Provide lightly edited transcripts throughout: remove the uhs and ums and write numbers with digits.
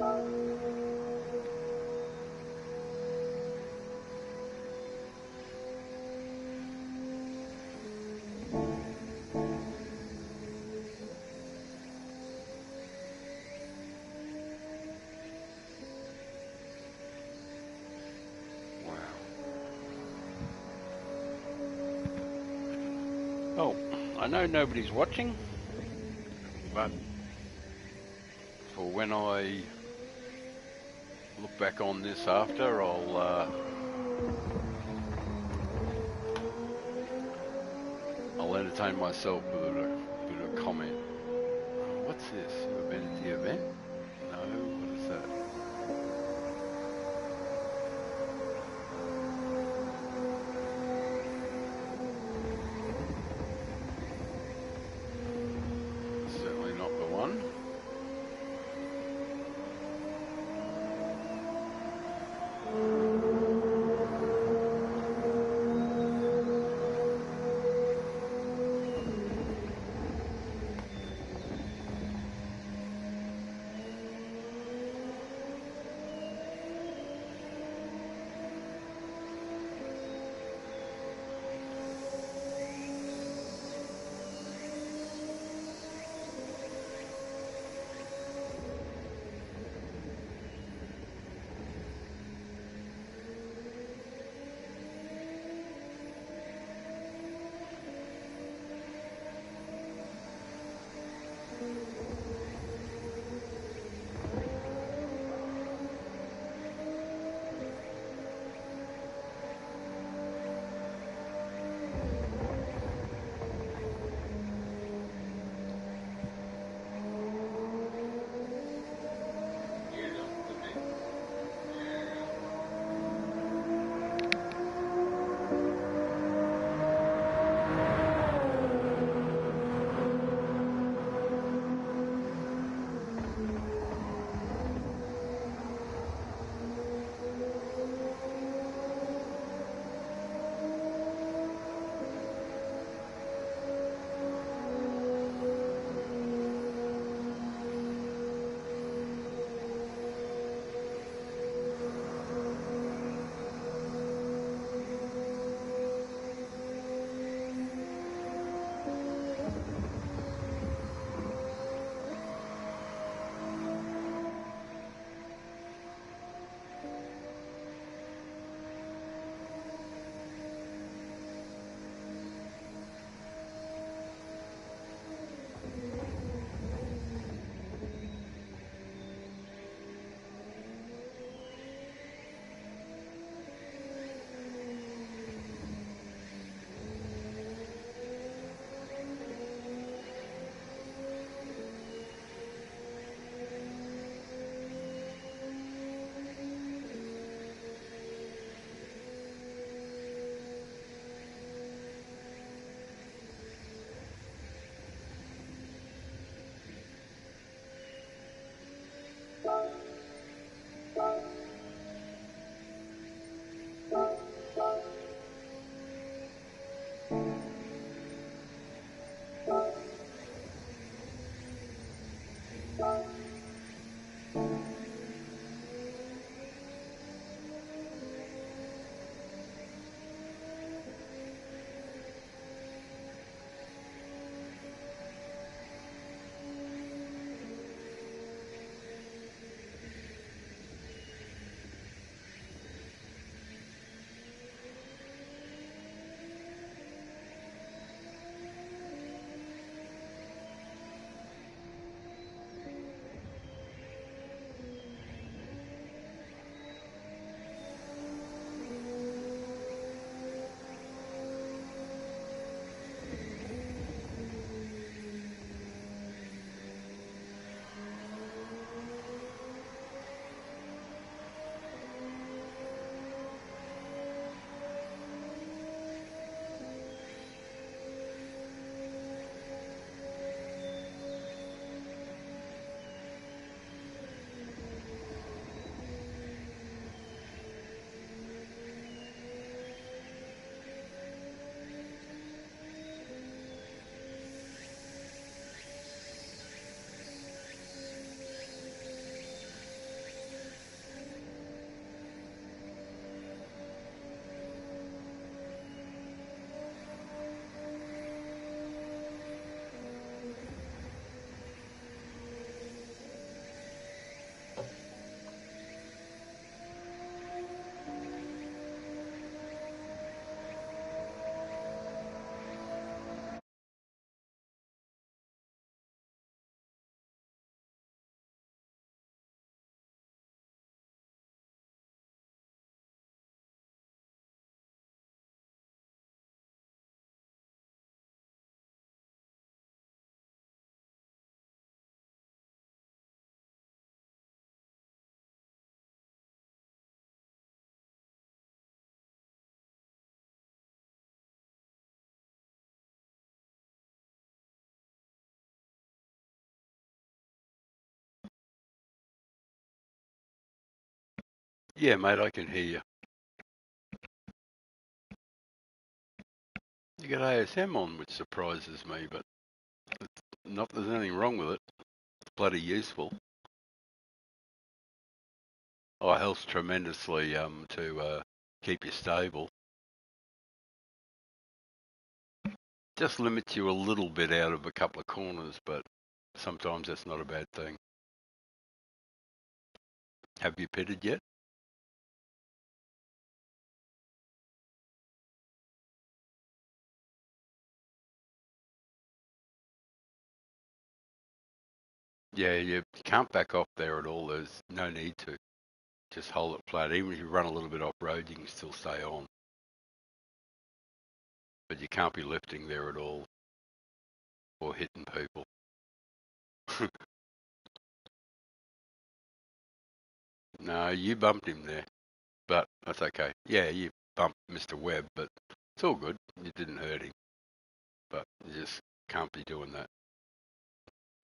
Oh, I know nobody's watching, but for when I look back on this after, I'll entertain myself with a bit of comment. What's this? Vanity event? No, what is that? Certainly not the one. Yeah, mate, I can hear you. You got ASM on, which surprises me, but not that there's anything wrong with it. It's bloody useful. Oh, it helps tremendously to keep you stable. Just limits you a little bit out of a couple of corners, but sometimes that's not a bad thing. Have you pitted yet? Yeah, you can't back off there at all. There's no need to. Just hold it flat. Even if you run a little bit off road, you can still stay on. But you can't be lifting there at all or hitting people. No, you bumped him there, but that's okay. Yeah, you bumped Mr. Webb, but it's all good. You didn't hurt him, but you just can't be doing that.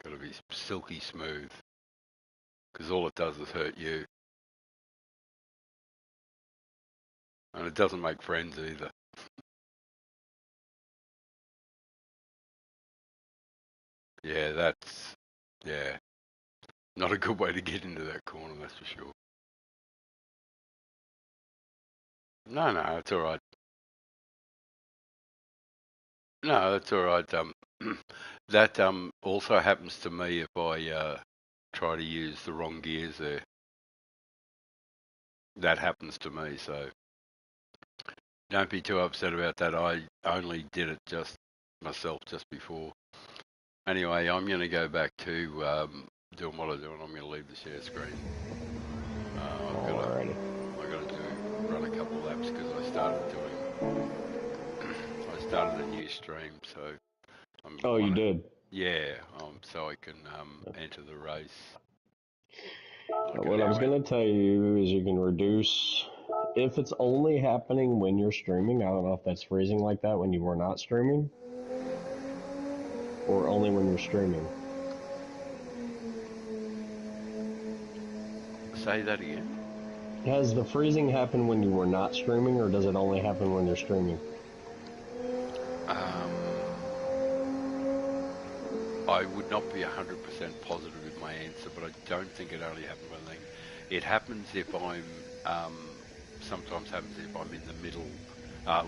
Got to be silky smooth, because all it does is hurt you. And it doesn't make friends either. Yeah, that's, yeah, not a good way to get into that corner, that's for sure. No, no, it's all right. No, that's all right. That also happens to me if I try to use the wrong gears there. That happens to me, so don't be too upset about that. I only did it just myself just before. Anyway, I'm going to go back to doing what I do, and I'm going to leave the share screen. I've got to run a couple of laps because I started a new stream, so you did? Yeah, so I can enter the race. What I was going to tell you is you can reduce, if it's only happening when you're streaming, I don't know if that's freezing like that when you were not streaming, or only when you're streaming. Say that again. Has the freezing happened when you were not streaming, or does it only happen when you're streaming? I would not be 100% positive in my answer, but I don't think it only happens when it happens if I'm, sometimes happens if I'm in the middle,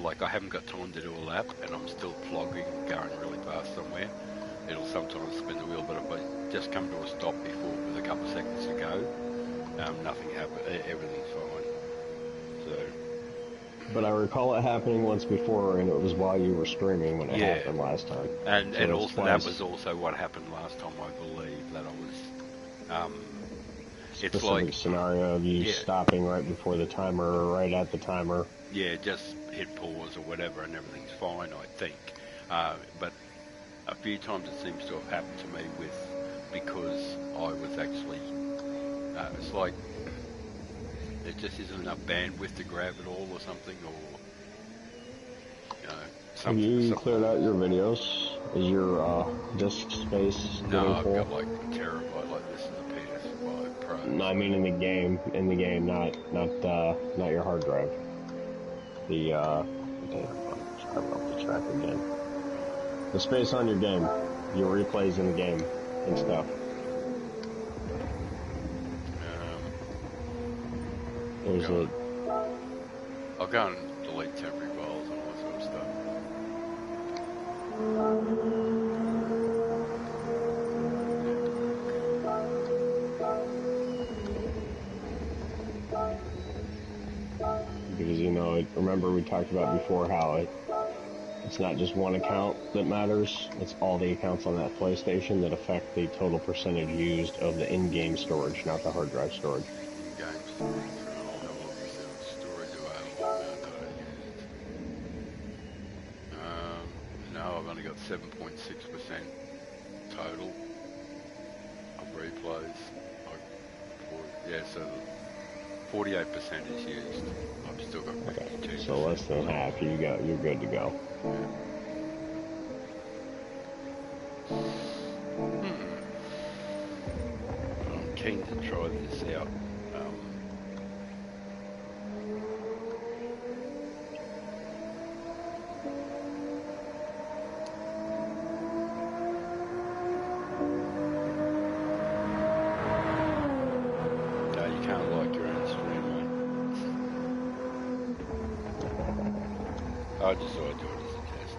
like I haven't got time to do a lap and I'm still flogging, going really fast somewhere. It'll sometimes spin the wheel, but if I just come to a stop before with a couple of seconds to go, nothing happens, everything's fine. So. But I recall it happening once before, and it was while you were streaming when it happened last time. And also that was also what happened last time, I believe, that I was. It's specific like scenario of you stopping right before the timer or right at the timer. Yeah, just hit pause or whatever, and everything's fine, I think. But a few times it seems to have happened to me because I was actually. It's like there just isn't enough bandwidth to grab it all or something, or Have you cleared out your videos? Is your disk space No, I've got like a terabyte. Like this is a PS5 Pro. No, I mean in the game, not your hard drive. The I'm off the track again. The space on your game, your replays in the game and stuff. I'll go and delete temporary files and all that sort of stuff. Because remember we talked about before how it's not just one account that matters, it's all the accounts on that PlayStation that affect the total percentage used of the in-game storage, not the hard drive storage. In-game storage, storage available that I used. No, I've only got 7.6% total of replays. So 48% is used. I've still got 52%. So less than half, you're good to go. I'm keen to try this out. I just thought I'd do it as a test.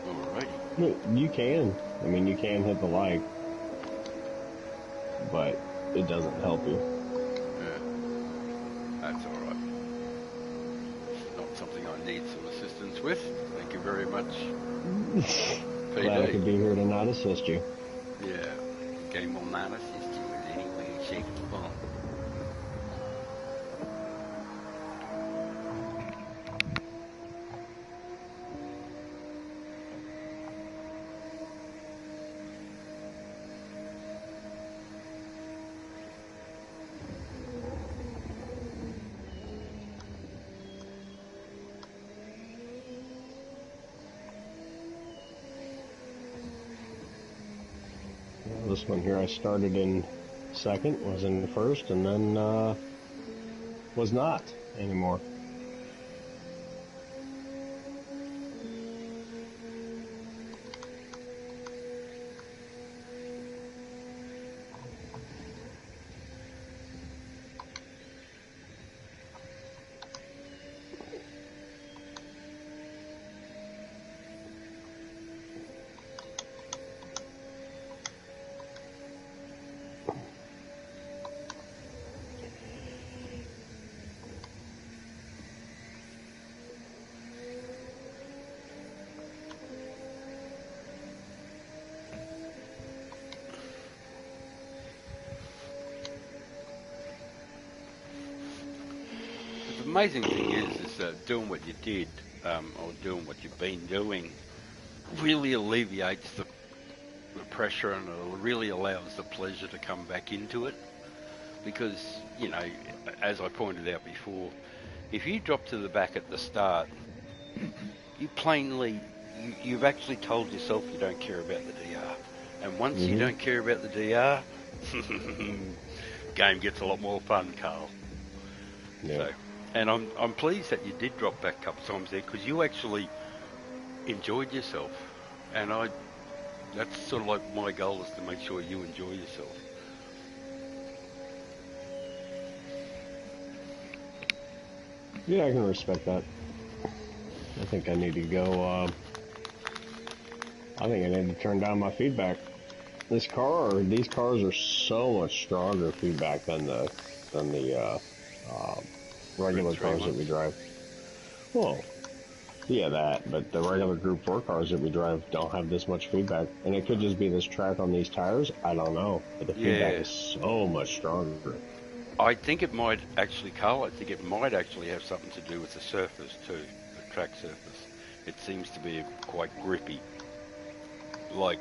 Alrighty. You can. I mean, you can hit the like, but it doesn't help you. Yeah. That's alright. It's not something I need some assistance with. Thank you very much. Glad I could be here to not assist you. Yeah. Game will not assist you in any way, shape, or form. This one here I started in second, was in first, and then was not anymore. The amazing thing is doing what you did, or doing what you've been doing, really alleviates the pressure, and it really allows the pleasure to come back into it. Because, you know, as I pointed out before, if you drop to the back at the start, you've actually told yourself you don't care about the DR. And once you don't care about the DR, game gets a lot more fun, Carl. Yeah. So, and I'm pleased that you did drop back a couple of times there, because you actually enjoyed yourself. And that's sort of like my goal, is to make sure you enjoy yourself. Yeah, I can respect that. I think I need to go, I think I need to turn down my feedback. These cars are so much stronger feedback than the regular cars that we drive. Well, yeah, that, but the regular Group 4 cars that we drive don't have this much feedback. And it could just be this track on these tires, I don't know. But the feedback is so much stronger. I think it might actually, Carl, I think it might actually have something to do with the surface too, the track surface. It seems to be quite grippy. Like,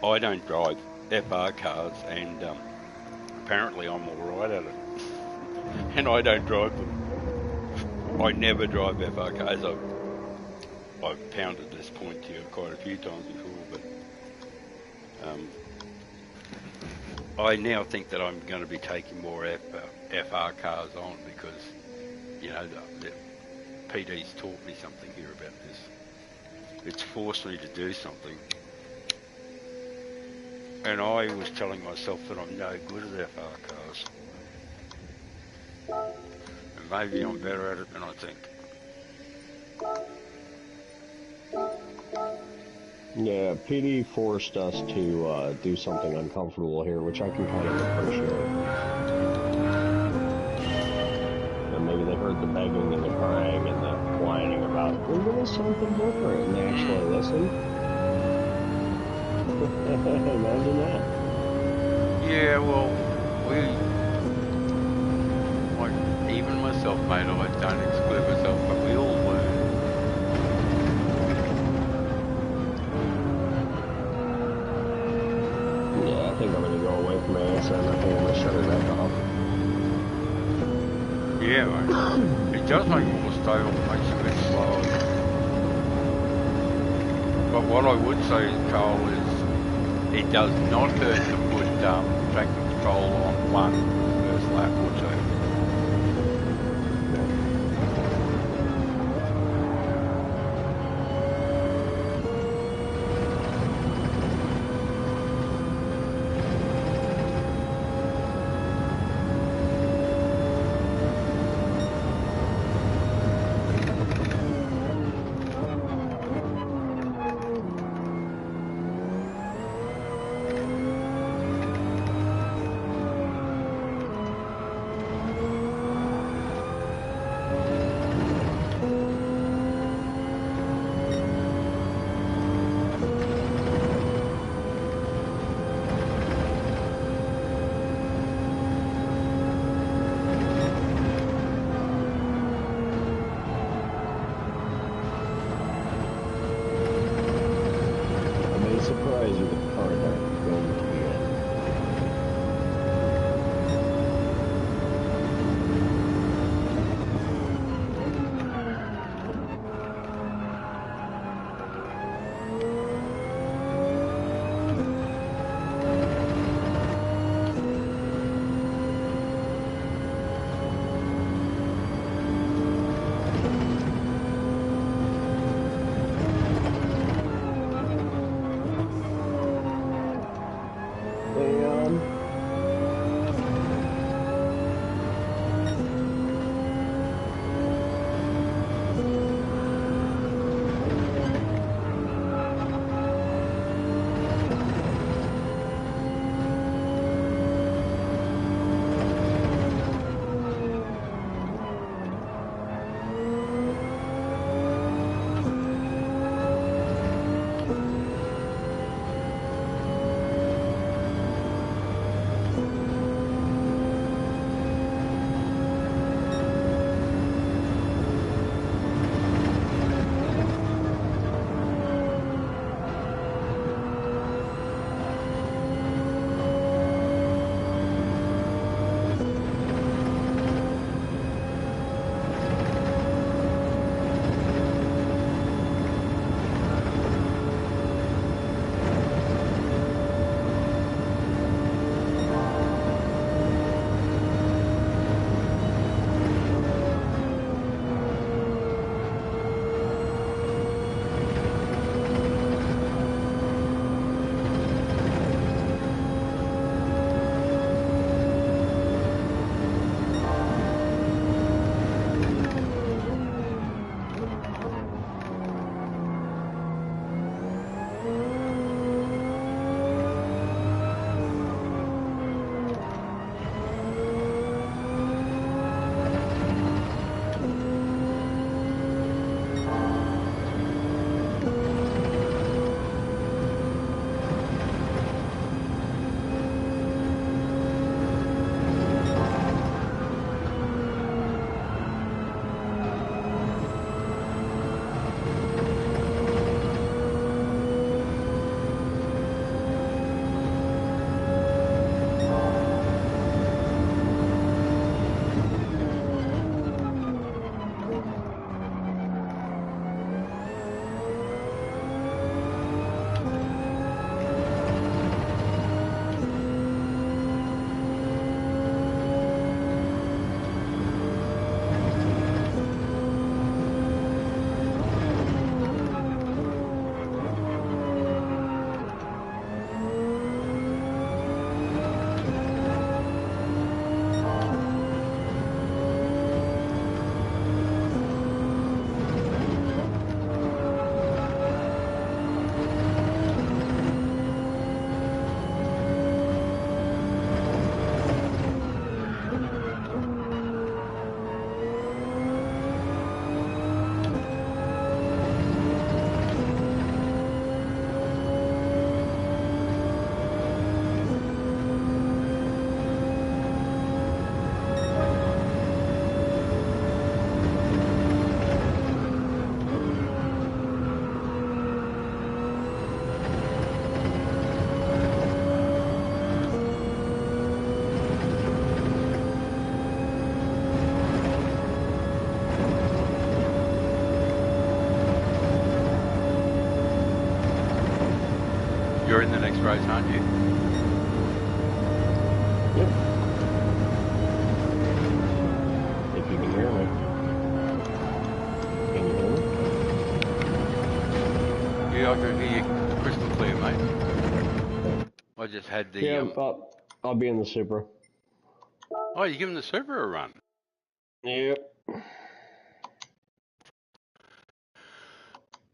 I don't drive FR cars, and apparently I'm alright at it. And I don't drive them. I never drive FR cars. I've pounded this point to you quite a few times before, but I now think that I'm going to be taking more FR cars on, because, you know, the PD's taught me something here about this. It's forced me to do something. And I was telling myself that I'm no good at FR cars. And maybe I'm better at it than I think. Yeah, PD forced us to do something uncomfortable here, which I can kind of appreciate. And maybe they heard the begging and the crying and the whining about, we're doing something different, and they actually listened. Imagine that. Yeah, well, even myself, mate, I don't exclude myself, but we all learn. Yeah, I think I'm going to go away from ASM. I think I'm going to shut it back off. Yeah, mate. It does make it more stable, it makes it a bit slower. But what I would say, Carl, is it does not hurt to put track control on one first lap or two. race, aren't you? Yep. If you can hear me. Can you hear me? Yeah, I can hear you crystal clear, mate. I just had the... Yeah, I'll be in the Supra. Oh, you're giving the Supra a run? Yep.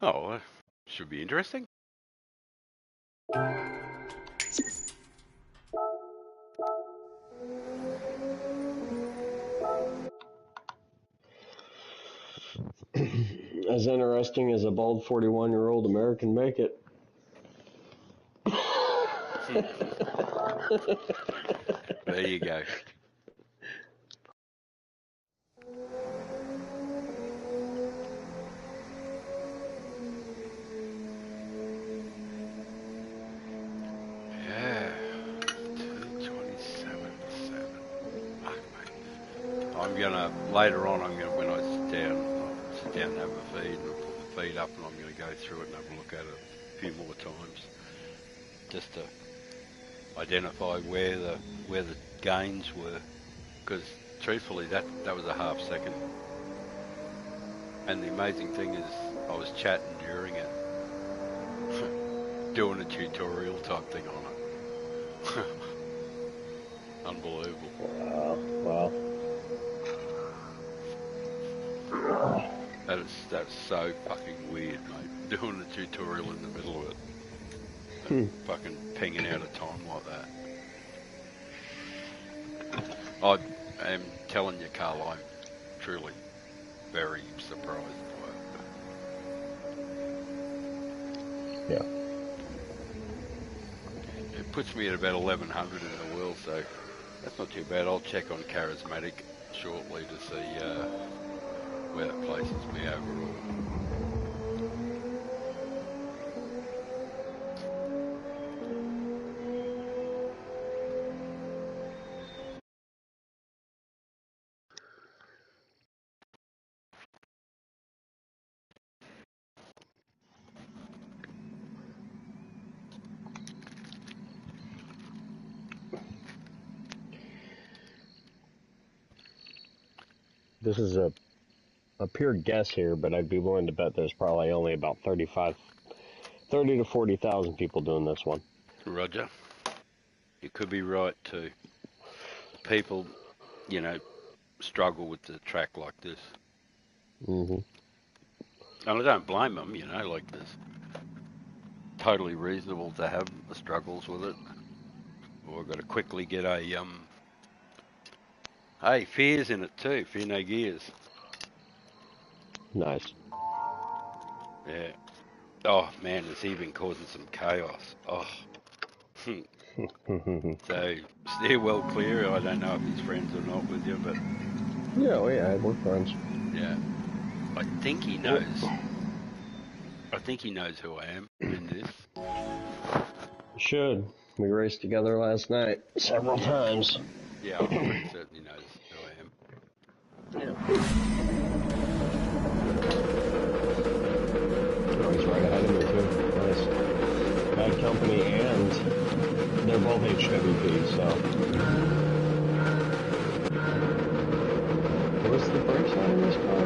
Oh, should be interesting. As interesting as a bald 41-year-old American make it. There you go. Yeah, 2:27.7. Fuck, mate. I'm gonna later on. When I sit down and have a feed, and I'll put the feed up, and I'm gonna go through it and have a look at it a few more times, just to identify where the gains were. Because truthfully, that was a half second. And the amazing thing is, I was chatting during it, doing a tutorial type thing on it. Unbelievable. Wow. That's so fucking weird, mate. Doing a tutorial in the middle of it. Fucking pinging out of time like that. I am telling you, Carl, I'm truly very surprised by it. Yeah. It puts me at about 1100 in the world, so that's not too bad. I'll check on Charismatic shortly to see where that places me overall. This is a pure guess here, but I'd be willing to bet there's probably only about 30 to 40,000 people doing this one. Roger. You could be right too. People, struggle with the track like this. Mm-hmm. And I don't blame them, like this. Totally reasonable to have the struggles with it. Or I've got to quickly get a, hey, Fear's in it too. Fear No Gears. Nice. Yeah. Oh, man, it's even causing some chaos. Oh. So, steer well clear. I don't know if he's friends or not with you, but... Yeah, we're friends. Yeah. I think he knows. I think he knows who I am in this. Should. We raced together last night several times. Yeah, I'm pretty certain he knows who I am. Oh, he's right ahead of me too. Nice. Bad company, and they're both HWP, so. What's the brakes on in this car?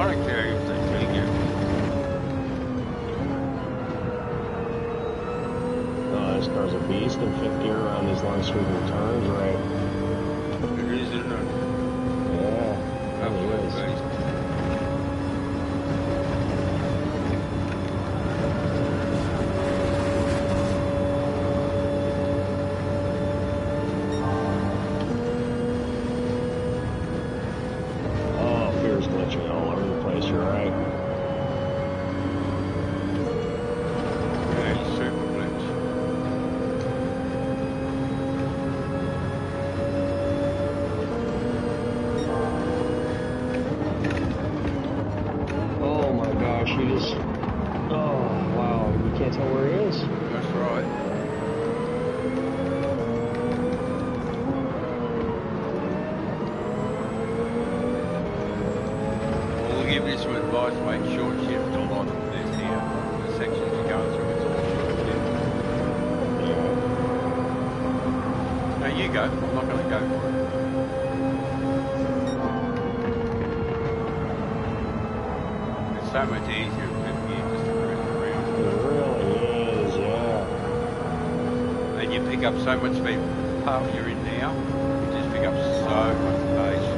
don't care if they ping you. Oh, this car's a beast in fifth gear around these long sweeping turns, right? It is, isn't it? Yeah, Absolute it is. beast. Oh, fear's glitching all over the place, you're right. Yeah, he's super glitch. Oh my gosh, he just... Oh, wow, you can't tell where he is. That's right. Well, we'll give you some advice, mate. Short shift a lot of this here. The sections you're going through, it's all short shift. Yeah. Now you go. I'm not going to go for it. It's so much easier if you just cruise around. It really is, yeah. And you pick up so much speed. The path you're in now, you just pick up so much pace.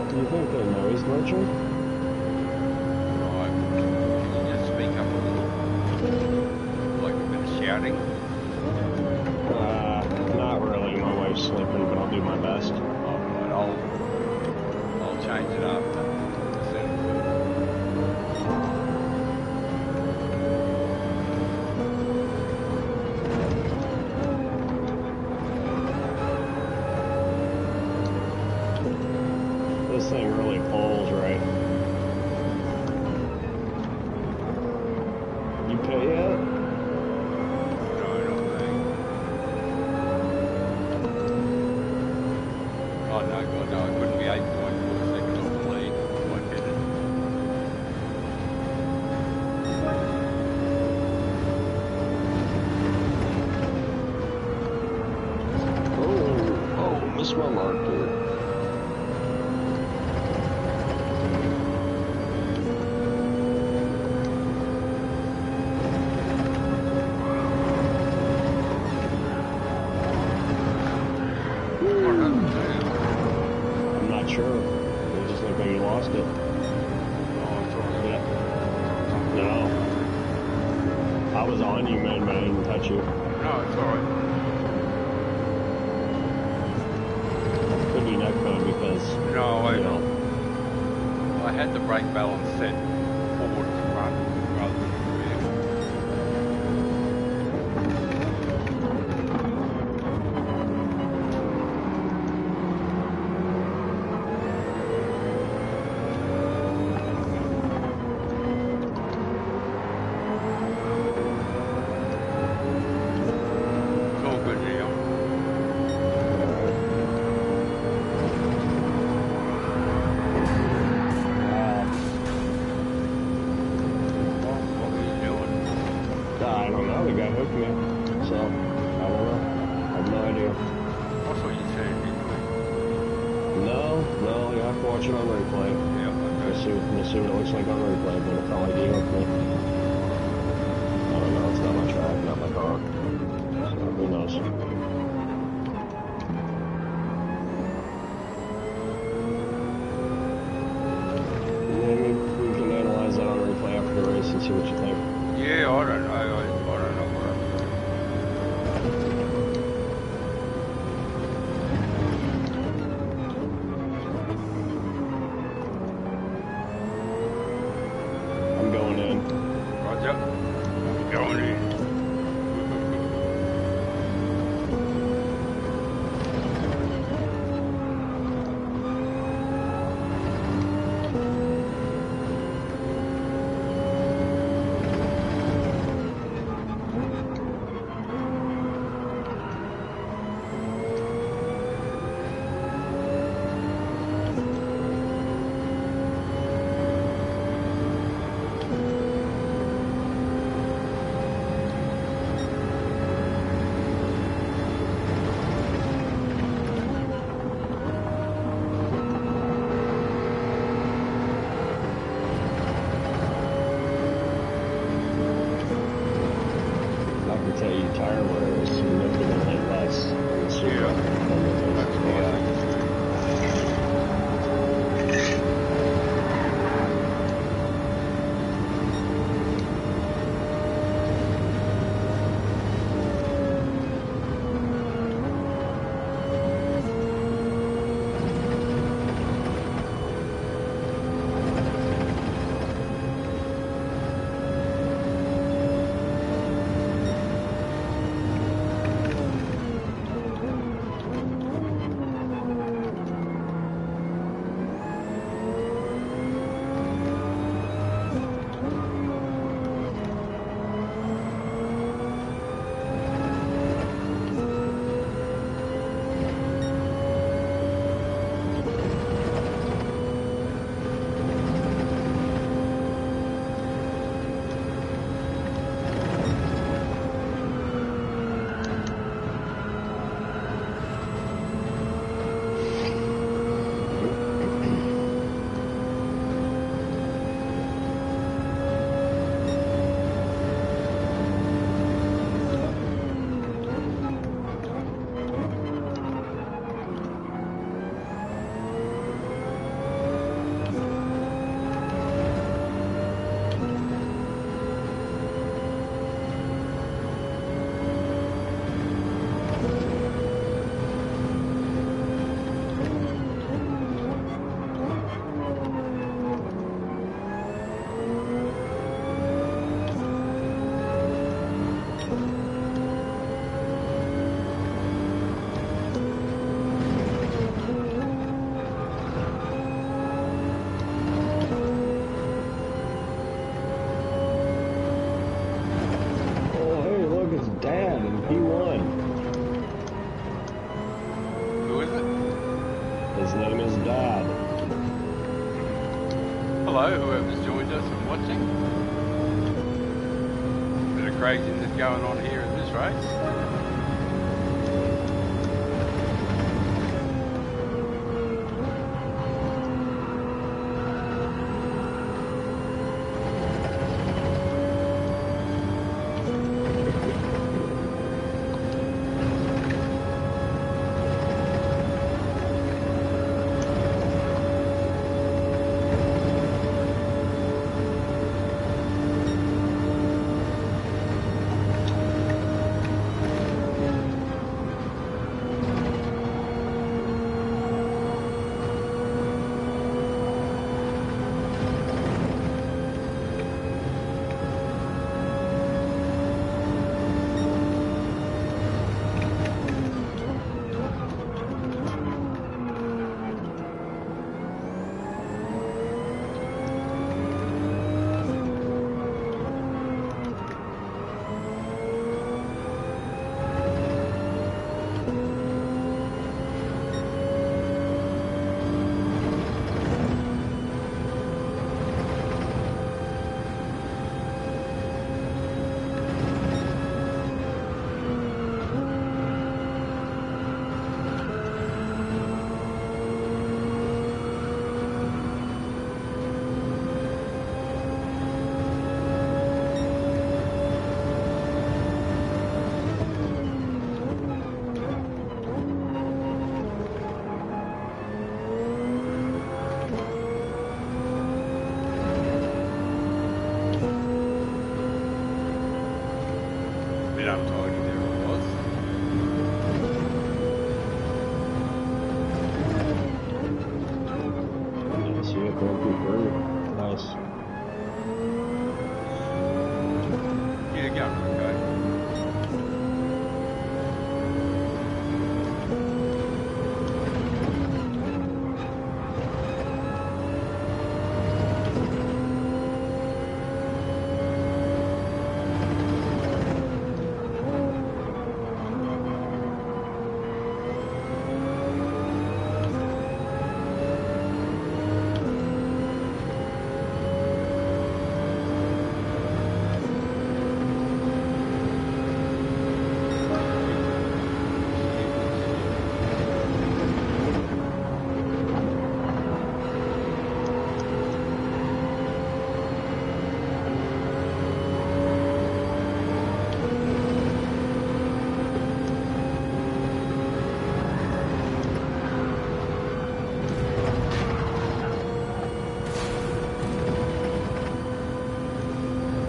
Do you think they know he's glitching? Right. Can you just speak up a little? Like a bit of shouting? Not really. My wife's sleeping, but I'll do my best. Alright, I'll change it up. This thing really pulls, right? You pay yet? No, not me. Oh no, God, no, I couldn't be 8.4 seconds off the lead. Won't get it. Oh, missed my mark here. What happened to you? I'm not sure. It just looked like you lost it. Oh, it's all right. Yeah. No. I was on you, man, but I didn't touch you. No, it's alright. Could be netcode because, No, you know, I had the brake balance set forward to front rather than rear. It's all good now. What were you doing? I don't know. The guy hooked me. So, I don't know. I have no idea. I thought you turned anyway. No, you have to watch it on replay. Yeah, We'll see what it looks like on replay, but it felt like he hooked me. I don't know. It's not my track, not my car. So, who knows? Maybe we can analyze that on replay after the race and see what you think. Yeah, I don't know. I don't know what I'm doing. I'm going in. Roger. I'm going in. hardware is significantly less in the Supra than it is That's in what I the think too. Dad in P1. Who is it? His name is Dad. Hello, whoever's joined us and watching. Bit of craziness going on here in this race.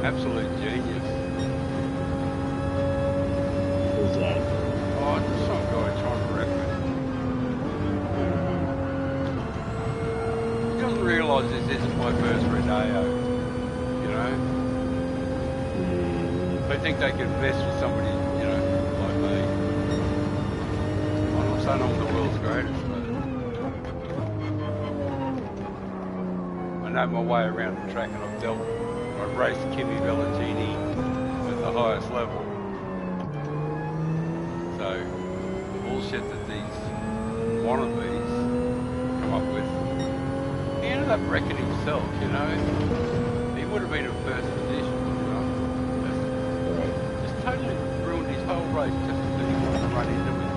Absolute genius. Who's that? Oh, just some guy trying to wreck me. He doesn't realise this isn't my first rodeo, you know? They think they can mess with somebody, you know, like me. I'm not saying I'm the world's greatest, but I know my way around the track, and I've raced Kimi Valentini at the highest level. So, the bullshit that these wannabes come up with, he ended up wrecking himself, you know. He would have been in first position, you know. Just totally ruined his whole race just because he wanted to run into it.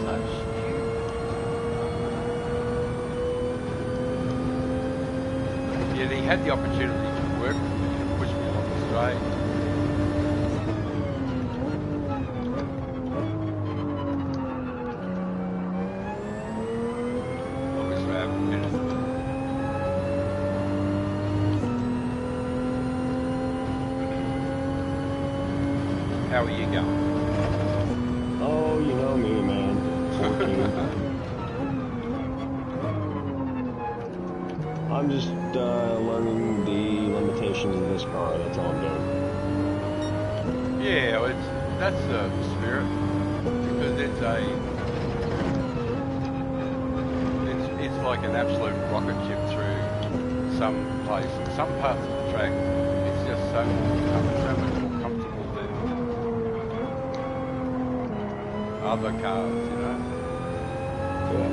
So stupid. Yet he had the opportunity to work with me and push me along the straight. Obviously, I haven't finished it. How are you going? Oh, you know me, man. 14. I'm just learning the limitations of this car. That's all I'm doing. Yeah, well, that's the spirit, because it's like an absolute rocket ship through some place. Some parts of the track, it's just so much more comfortable than other cars, you know. Yeah.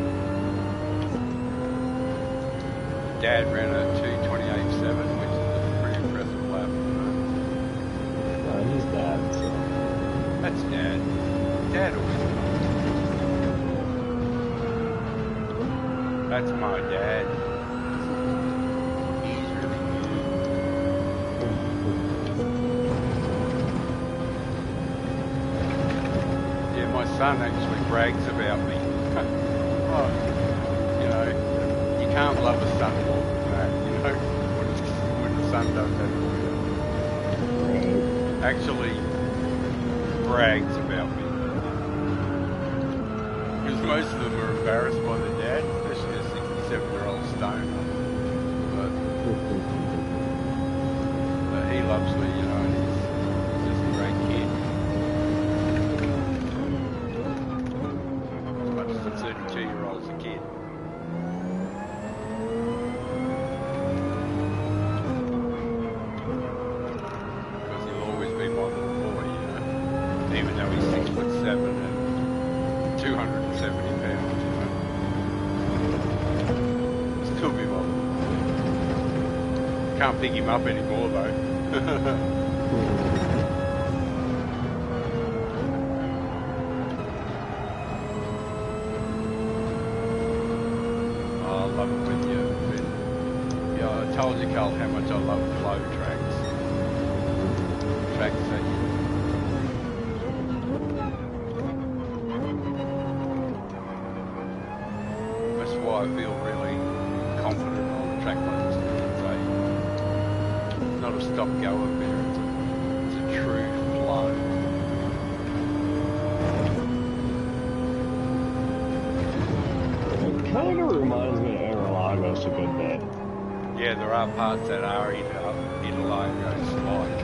Dad ran a 2:28.7, which is a pretty impressive lap. He's dad, so. That's Dad. Dad always. That's my dad. He's really good. Yeah, my son actually brags about me. Oh, you know, you can't love a son more than that, you know, when the son does that for you. Actually brags about me. Because most of them are embarrassed by their dad, especially a 67-year-old stoner. But he loves me, you know, and he's just a great kid. As much as a 32-year-old's a kid. Because he'll always be my little boy, you know. Even though he's 6'7" and 270 pounds, you know. Still be my little boy. Can't pick him up anymore though. Oh, I love it when yeah, I told you, Carl, how much I love flow tracks. Tracks that that's why I feel really confident on a track like this. It's not a stop-go affair, it's a true flow. It kind of reminds me of Interlagos a good bit. Yeah, there are parts that are Interlagos like.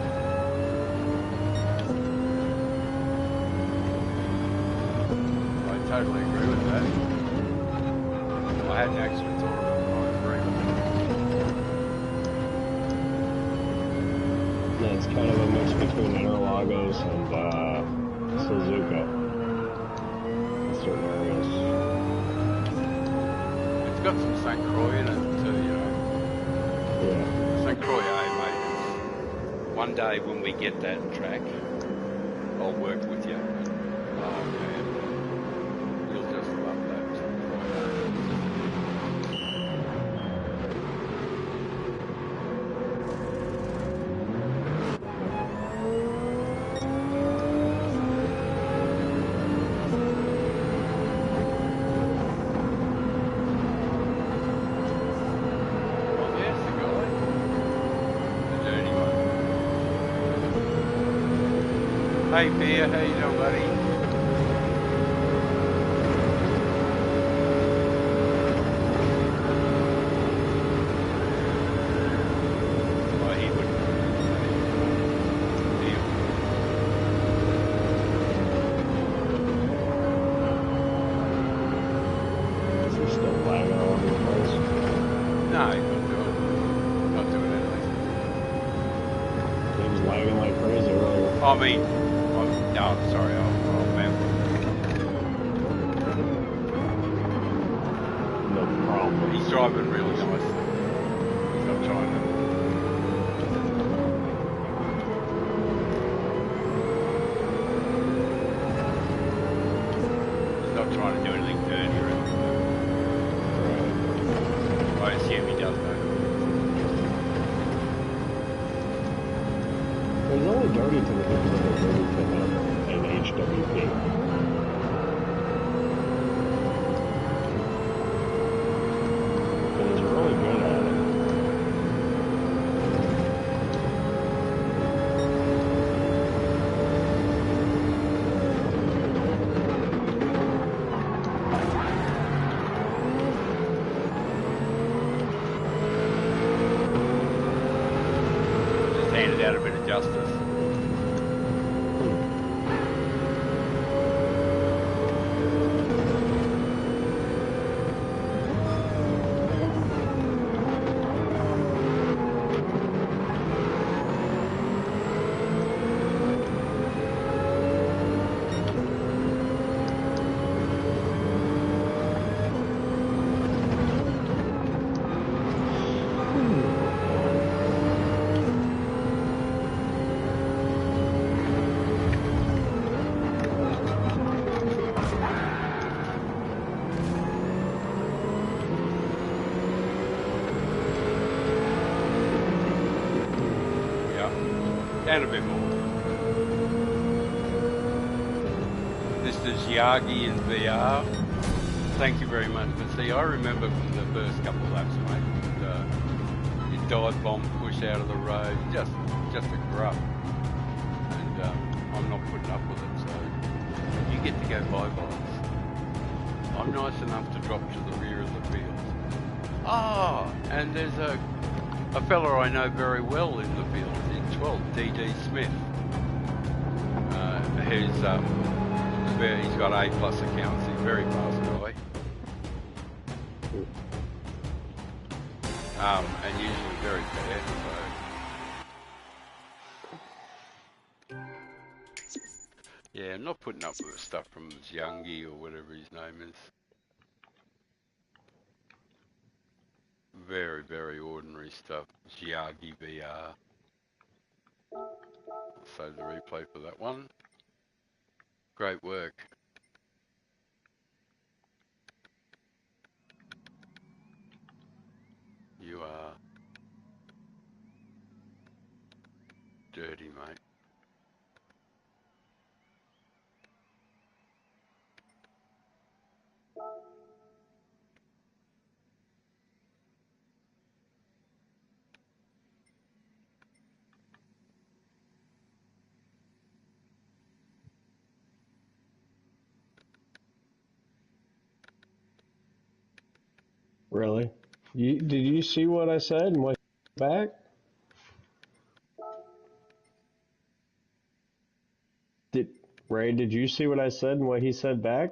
I totally agree with that. I hadn't actually thought of it, but I agree with it. Yeah, it's kind of a mix between Interlagos and Suzuka in certain areas. It's got some St. Croix in it too, you know. Yeah. St. Croix, mate. One day when we get that track, I'll work with you. Oh man, you'll just love that. Hey, Fear, how you doing, buddy? Oh, he wouldn't. Deal. Is he still lagging all over the place? No, he's not doing anything. He was lagging like crazy earlier. I mean, no, sorry, I'll babble. No problem. He's driving really nicely. He's not trying to. He's not trying to do anything dirty or anything. I assume he does though. He's only dirty to the people that are dirty to him in HWP. And he's really good at it. Just handed out a bit of justice. And a bit more. Mr. Giagi in VR, thank you very much. But see, I remember from the first couple of laps, mate, you dive bomb push out of the road, just a gruff. And I'm not putting up with it, so you get to go bye-byes. I'm nice enough to drop to the rear of the field. Ah, and there's a fella I know very well in the field, in 12, D.D. Smith, who's he's got A+ accounts. He's a very fast guy, and usually very fair. So yeah, I'm not putting up with the stuff from Zyangi or whatever his name is. Very, very ordinary stuff. Giagi VR. I'll save the replay for that one. Great work. You are dirty, mate. Really? Did you see what I said and what back? Ray, did you see what I said and what he said back?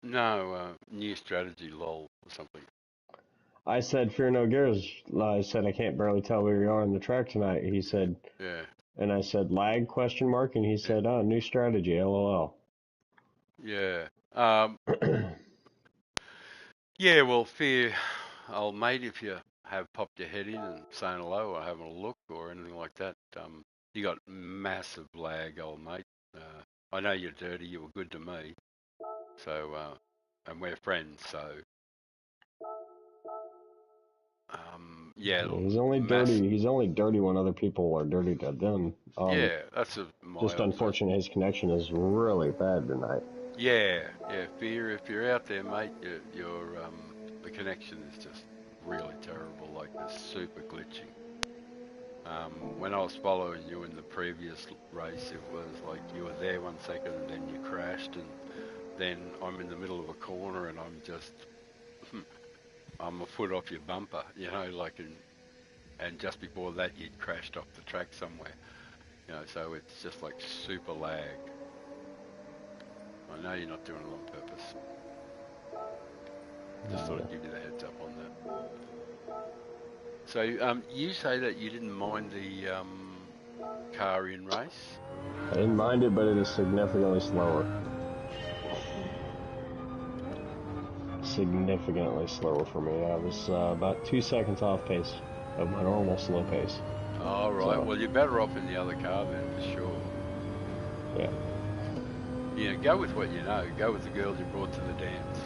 No, new strategy, lol, or something. I said, fear no gears. I said, I can't barely tell where you are on the track tonight. He said, Yeah. and I said, lag, question mark, and he said, oh, new strategy, LOL. Yeah. Yeah, well, fear, old mate, if you have popped your head in and saying hello or having a look or anything like that, you got massive lag, old mate. I know you're dirty. You were good to me. So, and we're friends, so, yeah. He's only dirty. He's only dirty when other people are dirty to them. Yeah, that's my just unfortunate. His connection is really bad tonight. Yeah, fear. If you're out there, mate, your the connection is just really terrible. Like it's super glitching. When I was following you in the previous race, it was like you were there 1 second and then you crashed, and then I'm in the middle of a corner and I'm a foot off your bumper, you know, like, and just before that you'd crashed off the track somewhere, you know, so it's just like super lag. I know you're not doing it on purpose. Just thought I'd give you the heads up on that. So, you say that you didn't mind the car in race? I didn't mind it, but it is significantly slower. Significantly slower for me. I was about 2 seconds off pace of my normal slow pace. Oh, right. So, well, you're better off in the other car then, for sure. Yeah. You know, go with what you know. Go with the girl you brought to the dance.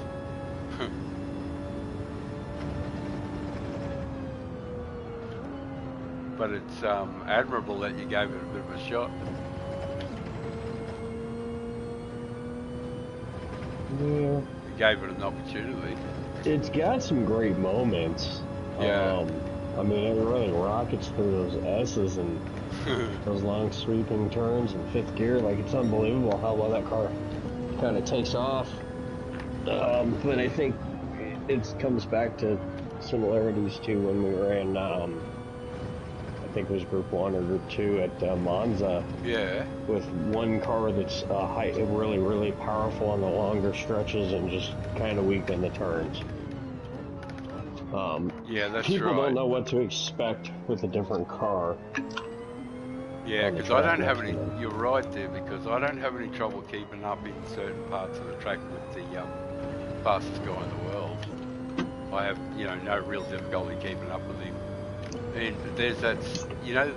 But it's admirable that you gave it a bit of a shot. Yeah. You gave it an opportunity. It's got some great moments. Yeah. I mean, it really rockets through those S's and those long sweeping turns in fifth gear. Like, it's unbelievable how well that car kind of takes off. But I think it comes back to similarities to when we ran, I think it was Group 1 or Group 2 at Monza. Yeah. With one car that's really, really powerful on the longer stretches and just kind of weak in the turns. Yeah, that's people right. Don't know what to expect with a different car. Yeah, because I don't have any. You're right there, because I don't have any trouble keeping up in certain parts of the track with the fastest guy in the world. I have, you know, no real difficulty keeping up with him. And there's that, you know,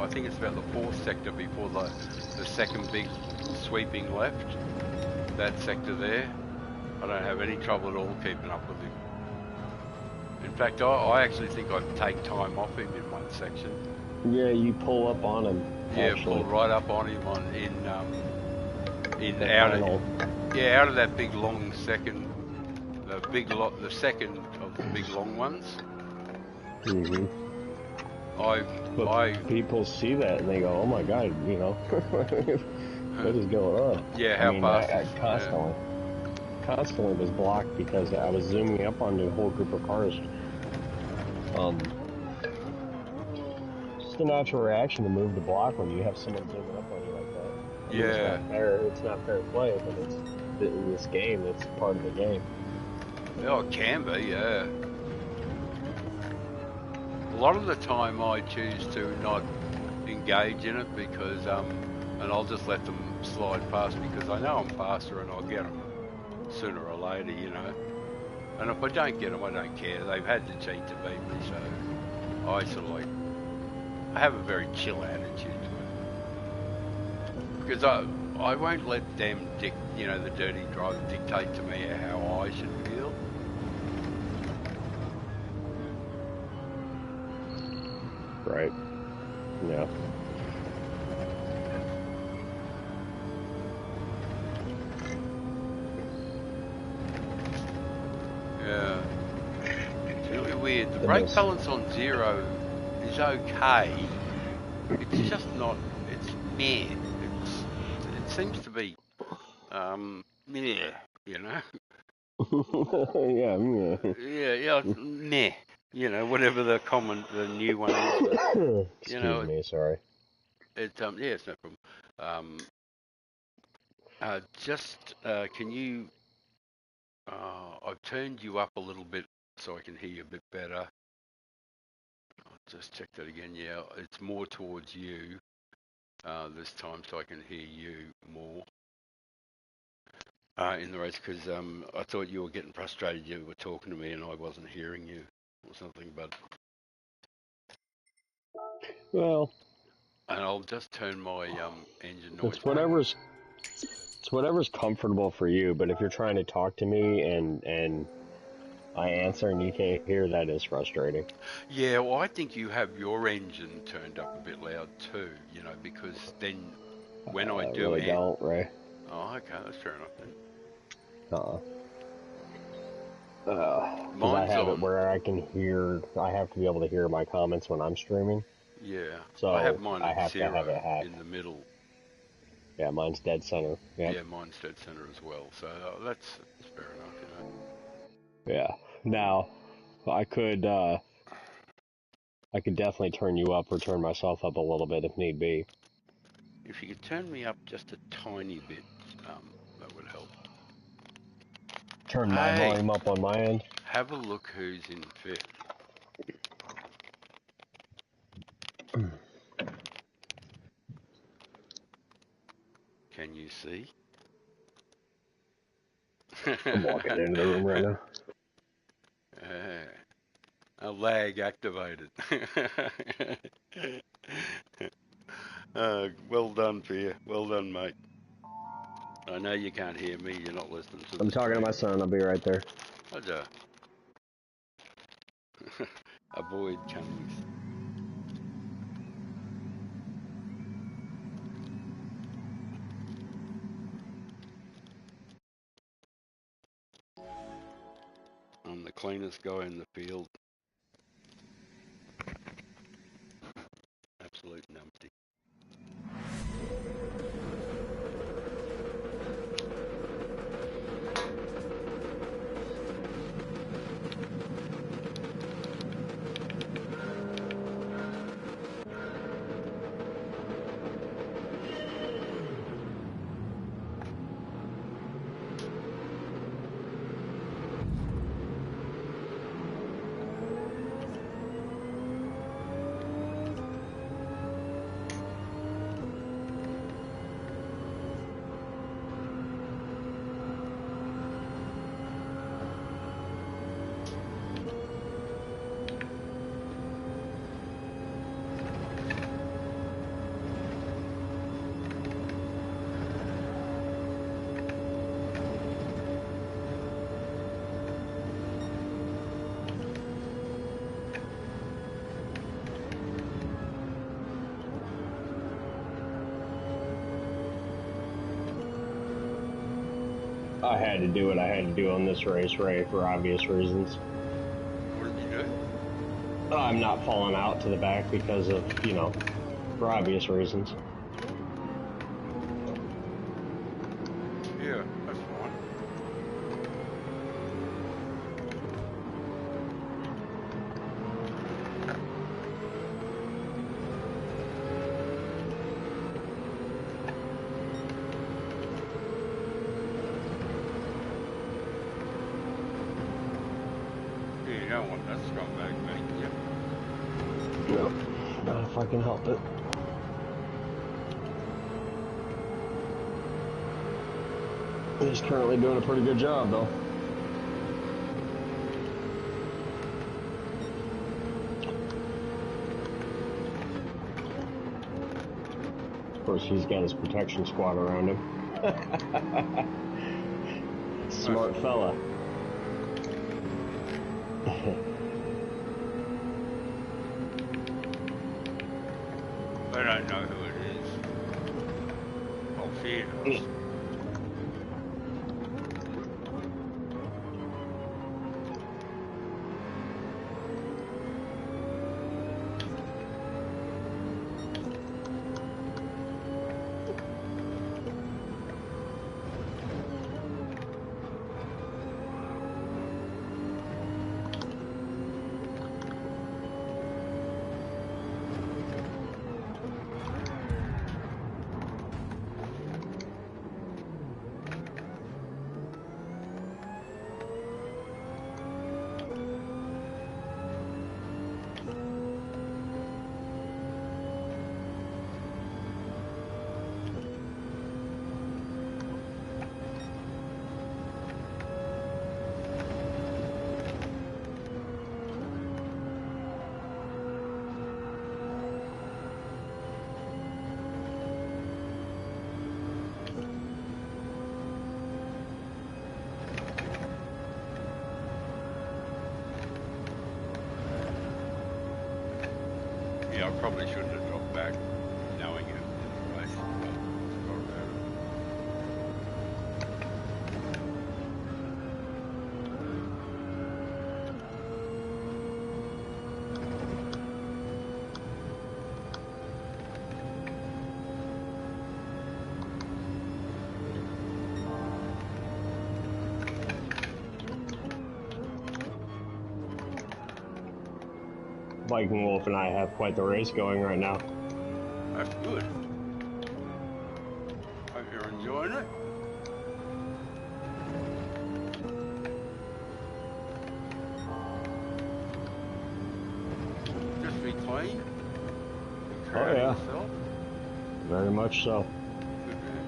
I think it's about the fourth sector before the second big sweeping left. That sector there, I don't have any trouble at all keeping up with him. In fact, I actually think I take time off him in one section. Yeah, you pull up on him. Yeah, pull right up on him out of that big long second, the second of the big long ones. Mm-hmm. People see that and they go, "Oh my God, you know, what is going on?" Yeah, how fast? I constantly was blocked because I was zooming up onto a whole group of cars. Just a natural reaction to move the block when you have someone zooming up on you like that. Yeah. It's not fair. It's not fair play, but in this game, it's part of the game. Oh, it can be, yeah. A lot of the time I choose to not engage in it because, and I'll just let them slide past because I know I'm faster and I'll get them sooner or later, you know. And if I don't get them, I don't care. They've had to cheat to beat me, so I sort of I have a very chill attitude to it. Because I won't let them, you know, the dirty driver dictate to me how I should feel. Right. Yeah. Yeah. It's really weird. The brake balance on 0 is okay. It's just not. It's meh. It seems to be meh. You know. Yeah. Meh. Yeah. Meh. You know, whatever the new one is. But, Excuse me, sorry. It's yeah, it's no problem. Can you? I've turned you up a little bit so I can hear you a bit better. I'll just check that again. Yeah, it's more towards you this time, so I can hear you more in the race. Because I thought you were getting frustrated. You were talking to me, and I wasn't hearing you or something. But well, and I'll just turn my engine noise. It's whatever's comfortable for you. But if you're trying to talk to me and I answer and you can't hear, that is frustrating. Yeah, well, I think you have your engine turned up a bit loud too, you know, because then when I do really don't, Ray. Oh, okay, that's fair enough then. Because I have it where I have to be able to hear my comments when I'm streaming. Yeah, I have So mine I at have to have it 0 half. in the middle. Yeah, mine's dead center. Yep. Yeah, mine's dead center as well. So that's fair enough, you know. Yeah. Now, I could definitely turn you up or turn myself up a little bit if need be. If you could turn me up just a tiny bit, that would help. Turn my Hey, volume up on my end. have a look who's in fifth. Can you see? I'm walking into the room right now. A lag activated. Well done, Pierre. Well done, mate. I know you can't hear me. You're not listening to I'm the talking to my stream. son. I'll be right there. Avoid Cummings. I'm the cleanest guy in the field. Absolute numpty. I had to do what I had to do on this race, Ray, for obvious reasons. What did you do? I'm not falling out to the back because of, for obvious reasons. Yeah, that's fine. Yeah, you don't want that scumbag, mate. Yep. No, not if I can help it. He's currently doing a pretty good job, though. Of course, he's got his protection squad around him. Smart fella. I don't know who it is. Oh, fear does. Yeah, I probably shouldn't have dropped back, knowing it in the race. Forgot about it. Viking Wolf and I have quite the race going right now. That's good. Hope you're enjoying it. Just be clean. Be proud Oh, yeah. of yourself. Very much so. Good man.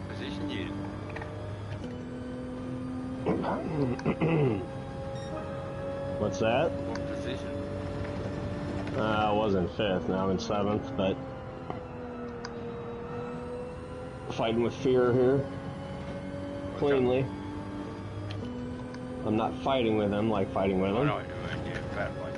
Position you. What's that? What position? I was in 5th, now I'm in 7th, but fighting with fear here. Cleanly. I'm not fighting with him like fighting with I him. know what you mean, yeah, fat like.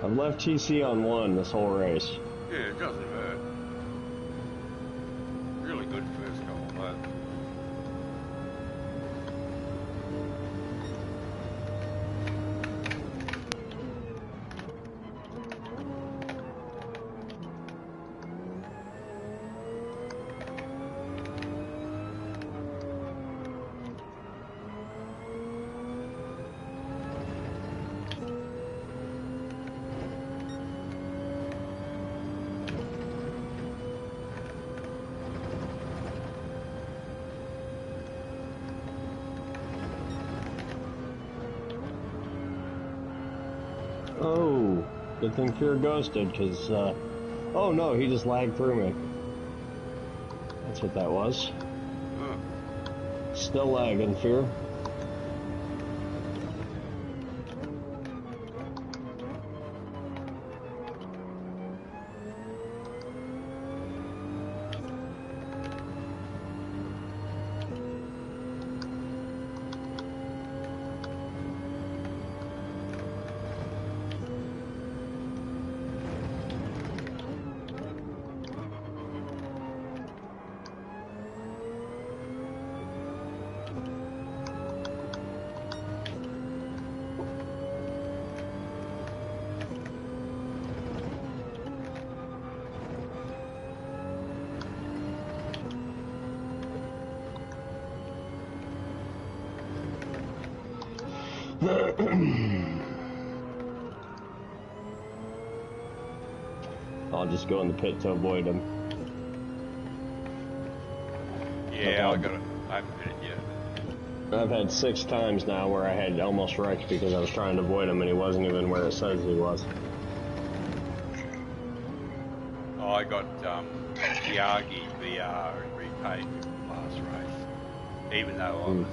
I've left TC on 1 this whole race. Yeah, it doesn't hurt. Really good first couple laps. Oh, good thing Fear ghosted, because, oh no, he just lagged through me. That's what that was. Huh. Still lagging, Fear. I'll just go in the pit to avoid him. Yeah, I got it. I haven't hit it yet. I've had 6 times now where I had almost wrecked because I was trying to avoid him and he wasn't even where it says he was. Oh, I got Yagi VR and repaid last race. Even though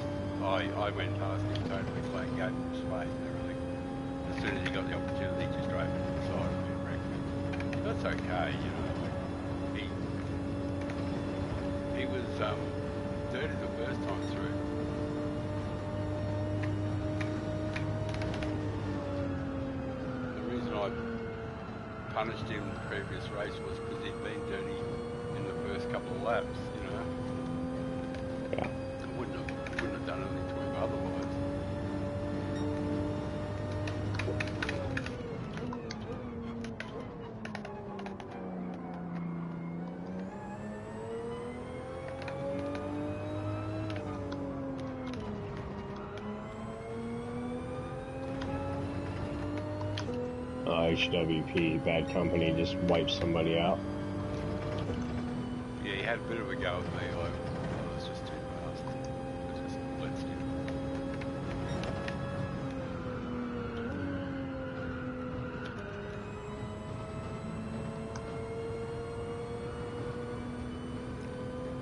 I went past him totally clean, gave him space and everything. As soon as he got the opportunity, just drove him to the side of me and wrecked me. That's okay, you know. He was dirty the first time through. The reason I punished him in the previous race was because he'd been dirty in the first couple of laps, you know. Yeah. I wouldn't have done anything to him otherwise. HWP, bad company, just wiped somebody out. Yeah, he had a bit of a go with me. Like, I was just too fast. It just blitzed him.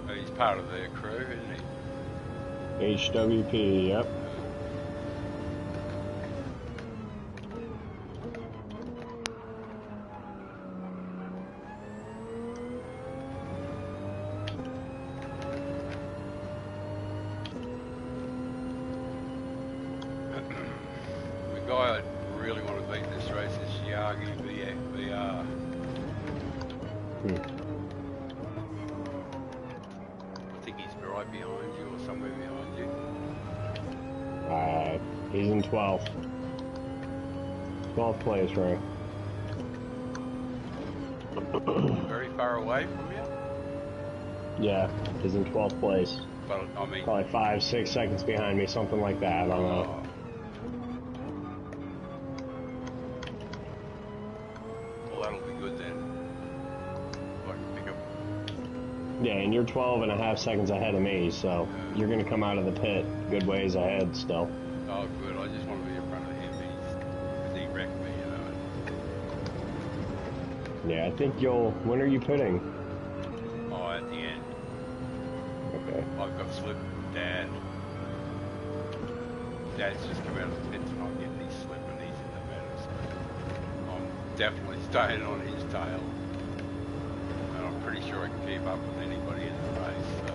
Oh, he's part of their crew, isn't he? HWP, yep. The guy I really want to beat this race is Yagi VR. I think he's right behind you or somewhere behind you. He's in 12th. 12th place, right? Very far away from you? Yeah, he's in 12th place. But, I mean... Probably 5-6 seconds behind me, something like that, I don't know. Well, that'll be good then. I can pick up... Yeah, and you're 12.5 seconds ahead of me, so you're going to come out of the pit good ways ahead still. Oh, good. I just want to be in front of him because he wrecked me, you know. Yeah, I think you'll... When are you pitting? Oh, at the end. Okay. I've got slip from Dad. Dad's just come out of the pits and I'm getting his slip and he's in the middle, so I'm definitely staying on his tail. And I'm pretty sure I can keep up with anybody in the race, so...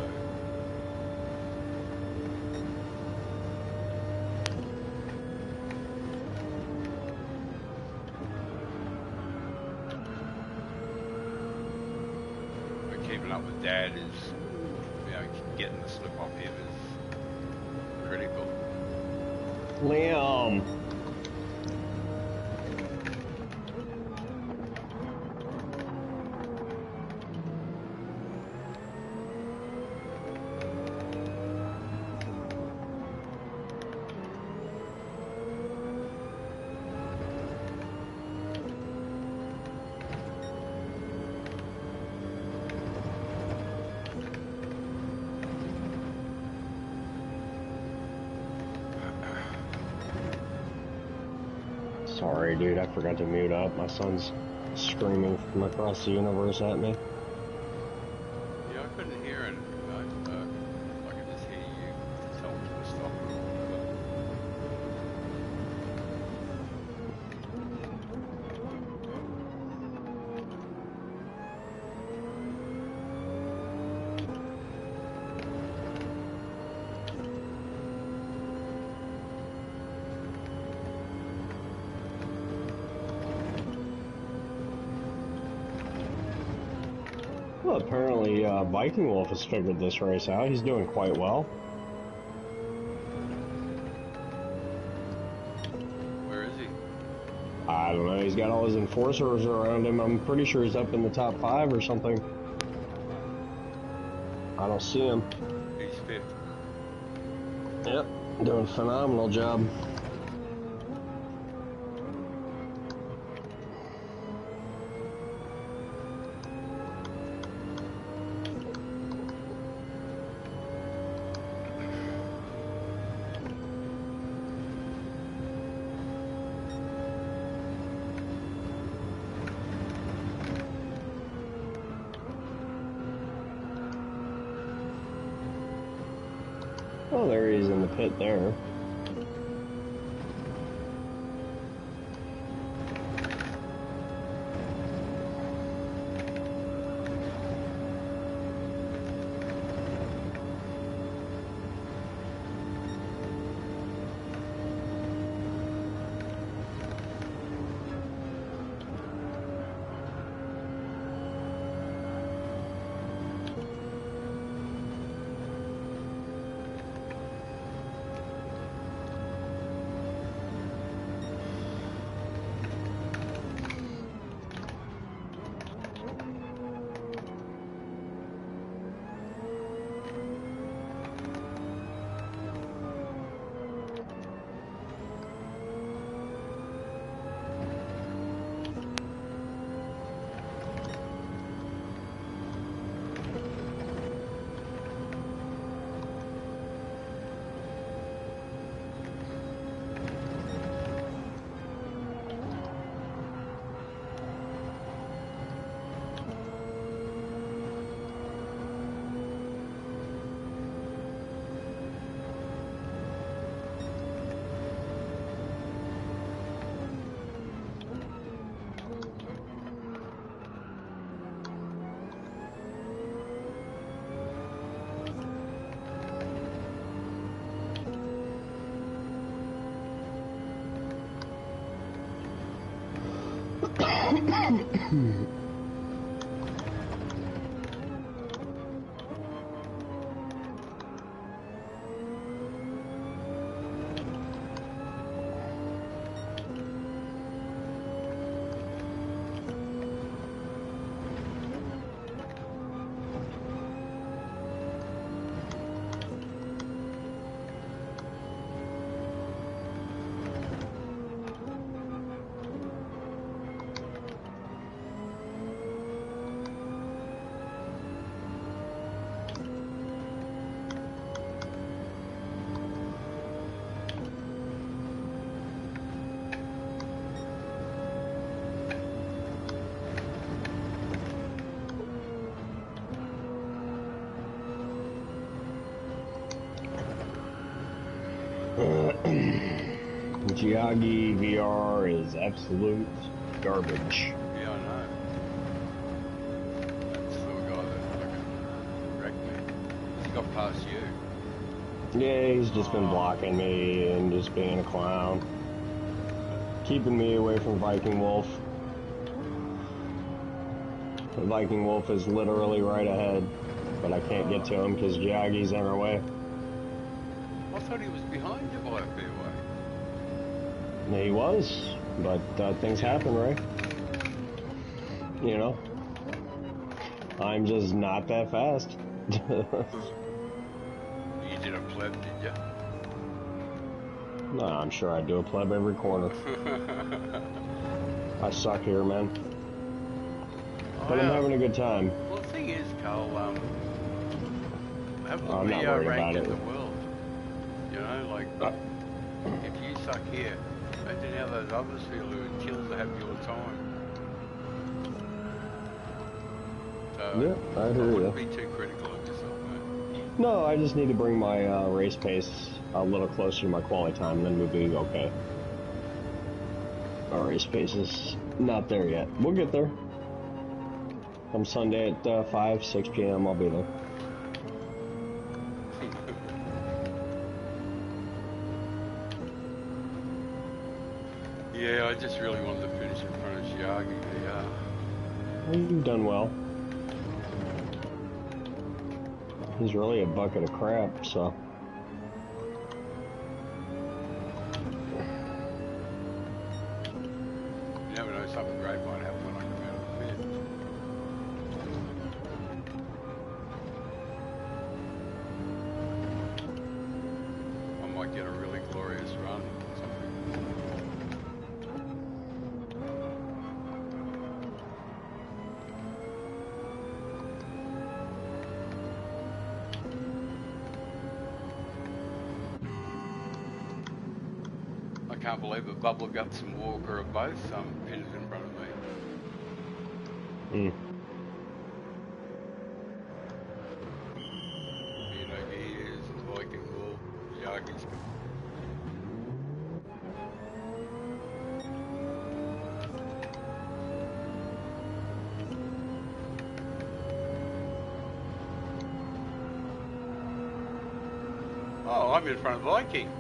But keeping up with Dad is... getting the slip off him is critical. Liam! Sorry, dude, I forgot to mute up. My son's screaming from across the universe at me. Yeah, I couldn't hear anything, though. I could just hear you tell me to stop. Well, apparently Viking Wolf has figured this race out. He's doing quite well. Where is he? I don't know. He's got all his enforcers around him. I'm pretty sure he's up in the top 5 or something. I don't see him. He's 5th. Yep, doing a phenomenal job. Oh, there he is in the pit there. Giagi VR is absolute garbage. Yeah, I know. That's the guy that fucking wrecked me. He got past you. Yeah, he's just been blocking me and just being a clown. Keeping me away from Viking Wolf. The Viking Wolf is literally right ahead, but I can't get to him because Giagi's in our way. I thought he was behind you by a fair way. Yeah, he was, but things happen, right? You know? I'm just not that fast. You did a pleb, did you? No, I'm sure I do a pleb every corner. I suck here, man. But I'm having a good time. Well, the thing is, Carl, have I'm we not worried ranked about in it. the world? You know, like, if you suck here, imagine how those others feel who it kills to have your time. So, Yeah, I hear I you. wouldn't be too critical of yourself, mate. No, I just need to bring my race pace a little closer to my quality time, then we'll be okay. Our race pace is not there yet. We'll get there. Come Sunday at 5, 6 p.m., I'll be there. Yeah, I just really wanted to finish in front of Giagi. Well, you've done well. He's really a bucket of crap, so. You never know, something great might happen when I come out of the pit. I might get a really glorious run or something. I can't believe that Bubble Guts and Walker are both pitted in front of me. Mm. You know, he is Viking Wolf, Giagi's. Oh, I'm in front of Viking.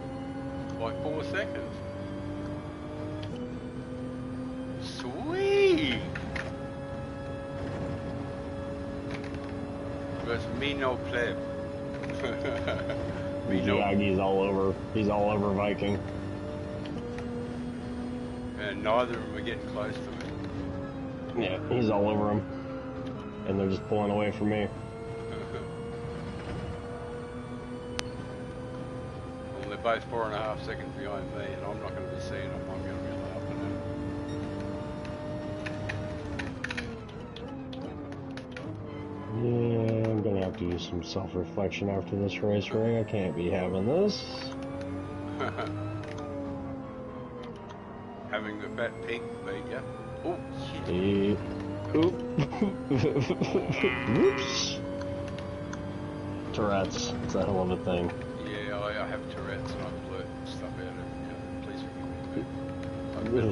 Like 4 seconds. Sweet! Versus me no pleb. Me no. Giagi's all over. He's all over Viking. And neither of them are getting close to me. Yeah, he's all over him. And they're just pulling away from me. Well, they're both 4.5 seconds behind me, and I'm not going to be seeing them. I'm going to be laughing at them. Yeah, I'm gonna have to do some self-reflection after this race, Ray. I can't be having this. Having the fat pig beat ya. Oh, shit. Oop. Whoops. Tourette's. It's a hell of a thing. Yeah, I have Tourette's and I blurt stuff out of please forgive me.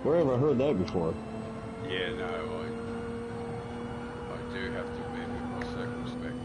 Where have I heard that before? Yeah, no, I do have to be a bit more circumspect.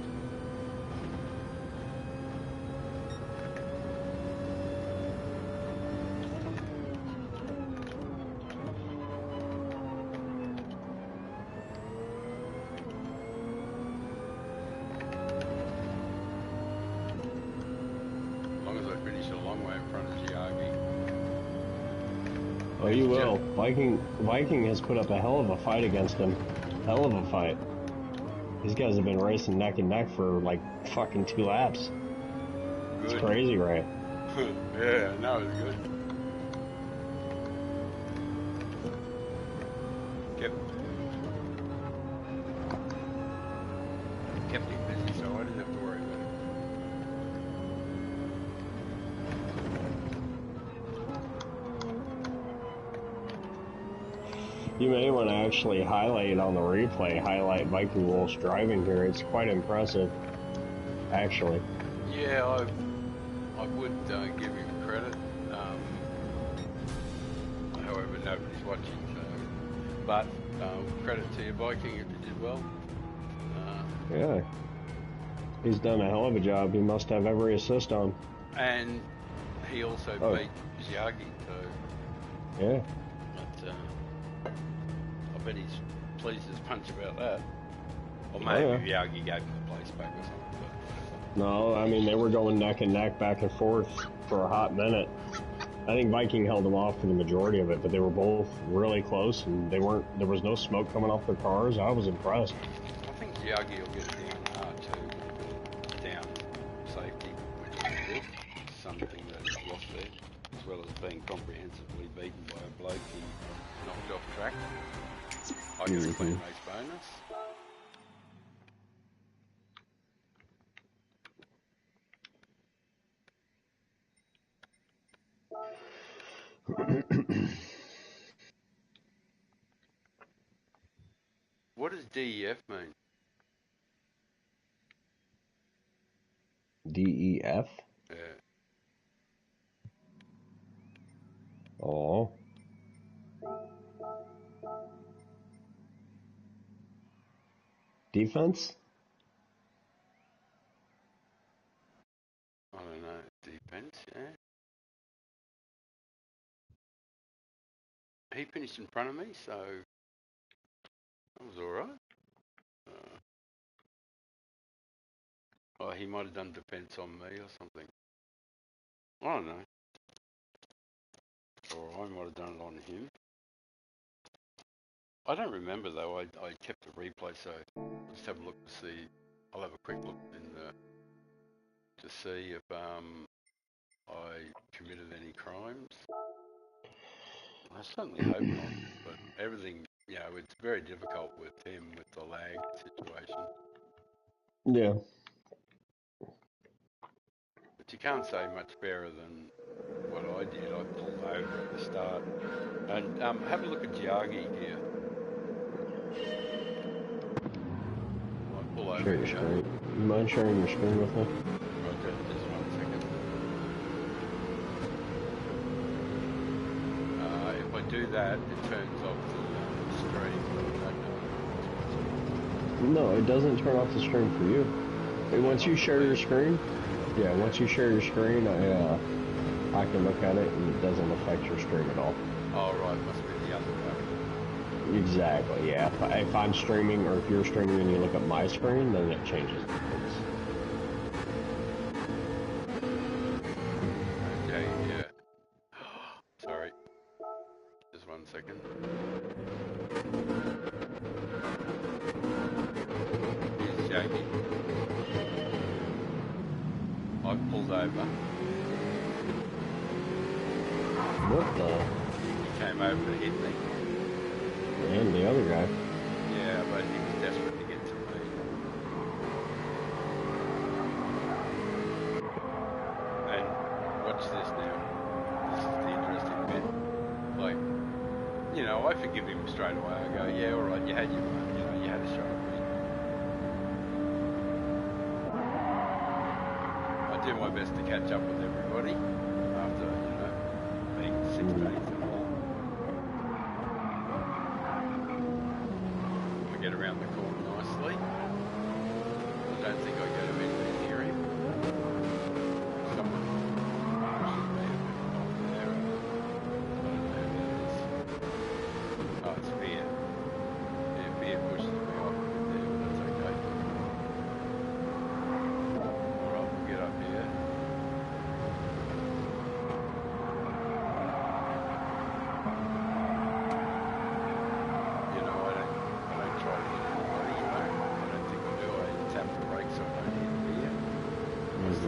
Oh, you will. Viking has put up a hell of a fight against him. Hell of a fight. These guys have been racing neck and neck for like fucking 2 laps. Good. It's crazy, right? Yeah, no, it's good. Kept him busy, so I didn't have to worry about it. You may want to actually highlight on the replay, highlight Viking Wolf's driving here. It's quite impressive, actually. Yeah, I would give him credit. However, nobody's watching, so. But credit to you, Viking, if you did well. Yeah. He's done a hell of a job. He must have every assist on. And he also beat Ziagi, so. Yeah. But I bet he's pleased as punch about that. Or maybe Ziagi gave him the place back or something. But. No, I mean, they were going neck and neck, back and forth for a hot minute. I think Viking held them off for the majority of it, but they were both really close, and there was no smoke coming off their cars. I was impressed. I think Ziagi will get it down too, down safety, which is good. Something that is lost there, as well as being comprehensively beaten by a bloke he knocked off track. I get a clean race bonus. What does DEF mean? DEF? Yeah. Oh. Defense? I don't know. Defense, yeah. He finished in front of me, so that was alright. Oh, he might have done defense on me or something. I don't know. Or I might have done it on him. I don't remember though. I kept the replay, so I'll just have a look to see. I'll have a quick look to see if I committed any crimes. I certainly hope not. But everything, it's very difficult with him with the lag situation. Yeah. But you can't say much fairer than what I did. I pulled over at the start. And have a look at Ziagi here. I'll pull over. Share your screen. You mind sharing your screen with me? Roger, just 1 second. If I do that, it turns off the stream. No, it doesn't turn off the stream for you. Once you share your screen, once you share your screen, I can look at it and it doesn't affect your stream at all. Oh, right, must be the other way. Exactly, yeah. If I'm streaming or if you're streaming and you look at my screen, then it changes things. Okay, yeah. Sorry. Just 1 second. Here's Jackie. I pulled over. What the? He came over to hit me. And the other guy. Yeah, but he was desperate to get to me. And watch this now. This is the interesting bit. Like, I forgive him straight away. I go, yeah, alright, you had your fun. You had a shot at me. I do my best to catch up with everybody after, being 16th and all. I get around the corner nicely. I don't think I go to anywhere near him. Someone pushes me a bit off there. I don't know who that is. Oh, it's Beer. Yeah, Beer pushes me off a bit there, but that's okay. Alright, we'll get up here.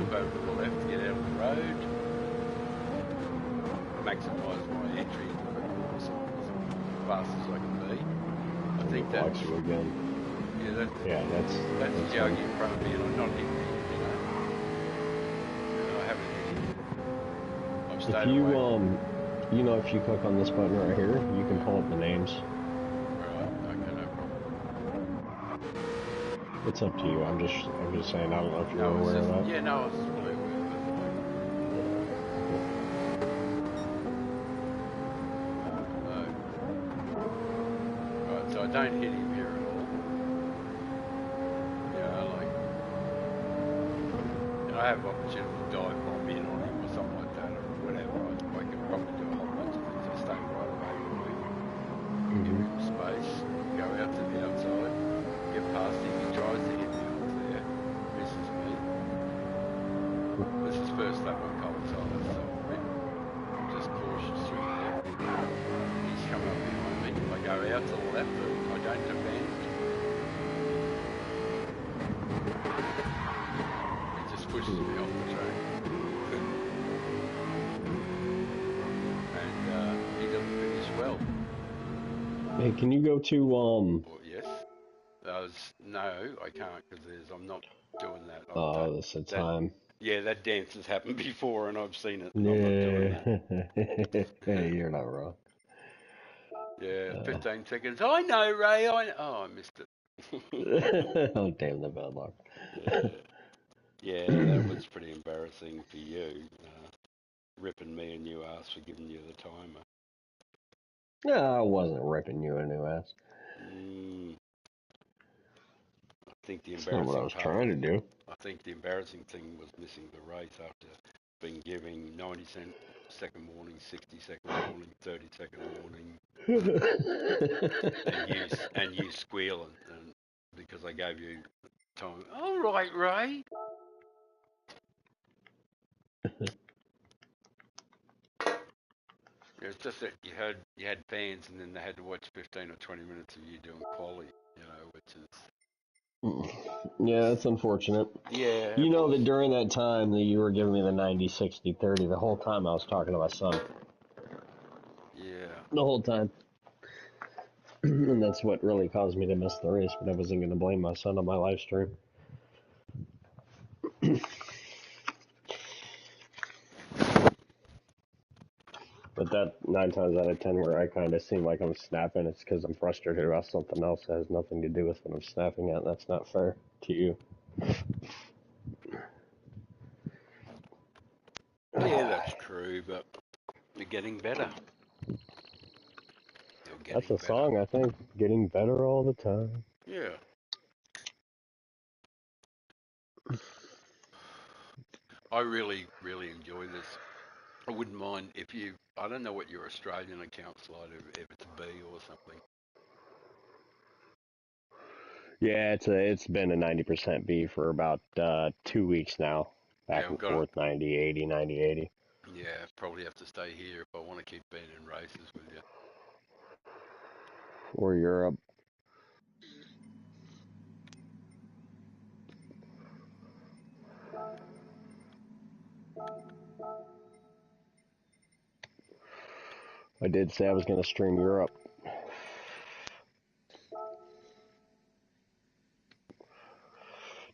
flip over to the left to get out of the road. Maximise my entry into the course as fast as I can be. I think that's you again. Yeah, that's Yogi in front of me, and I'm not hitting him, And I haven't hit him. I've stayed away. If you click on this button right here, you can pull up the names. Right. Okay, no problem. It's up to you. I'm just saying. I don't know if you're aware of that. Yeah, no, I was fully aware of it. Right, so I don't hit him here at all. I have opportunity to dive bomb in on him or something like that, or whatever. I can probably do a whole bunch of things. I stay right away from him, give him space, go out to the outside, get past him. He tries to hit me off there, misses me. This is first lap on cold tires, so I'm just cautious through there. He's coming up behind me. I go out to the left, I don't defend. Pushes me off the track. And he doesn't finish well. Hey, can you go to Yes. No, I can't because I'm not doing that. That's the time. Yeah, that dance has happened before and I've seen it. Yeah. I'm not doing it. Hey, you're not wrong. Yeah, 15 seconds. I know, Ray. I missed it. Oh, damn the bad luck. Yeah, that was pretty embarrassing for you. Ripping me a new ass for giving you the timer. No, I wasn't ripping you a new ass. I think the That's not what I was trying to do. I think the embarrassing thing was missing the race after being giving 90-second warning, 60-second warning, 30-second warning, and you squealing, and because I gave you time. All right, Ray. It's just that you had fans, and then they had to watch 15 or 20 minutes of you doing quali, which is. Yeah, that's unfortunate. Yeah. You know that during that time that you were giving me the 90, 60, 30, the whole time I was talking to my son. Yeah. The whole time. And that's what really caused me to miss the race, but I wasn't going to blame my son on my live stream. But that 9 times out of 10 where I kind of seem like I'm snapping, it's because I'm frustrated about something else that has nothing to do with what I'm snapping at. That's not fair to you. Yeah, that's true, but you're getting better. That's a song, I think. Getting better all the time. Yeah. I really, really enjoy this. I wouldn't mind if I don't know what your Australian account's like, if it's B or something. Yeah, it's been a 90% B for about 2 weeks now. Back and forth, 90, 80, 90, 80. Yeah, probably have to stay here if I want to keep being in races with you. Or Europe. I did say I was going to stream Europe.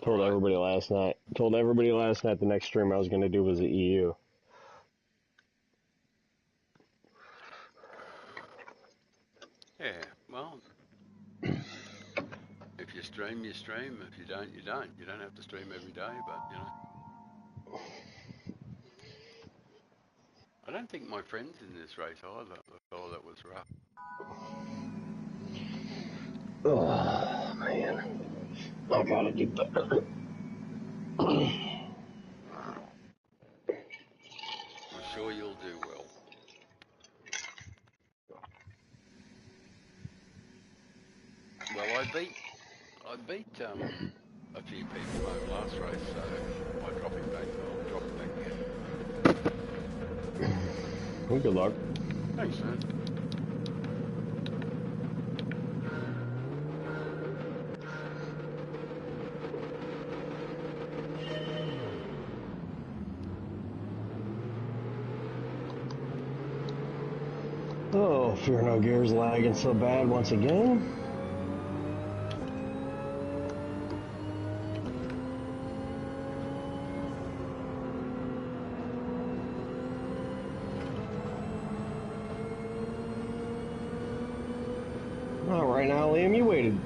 Told everybody last night the next stream I was going to do was the EU. Yeah, well, if you stream, you stream. If you don't, you don't. You don't have to stream every day, but, I don't think my friend's in this race either, the fellow that was rough. Oh, man. I gotta do better. I'm sure you'll do well. Well, I beat a few people in my last race, so by dropping back, I'll drop it back again. Well, good luck. Thanks, man. Oh, Fear No Gear's lagging so bad once again. Not right now, Liam. You waited.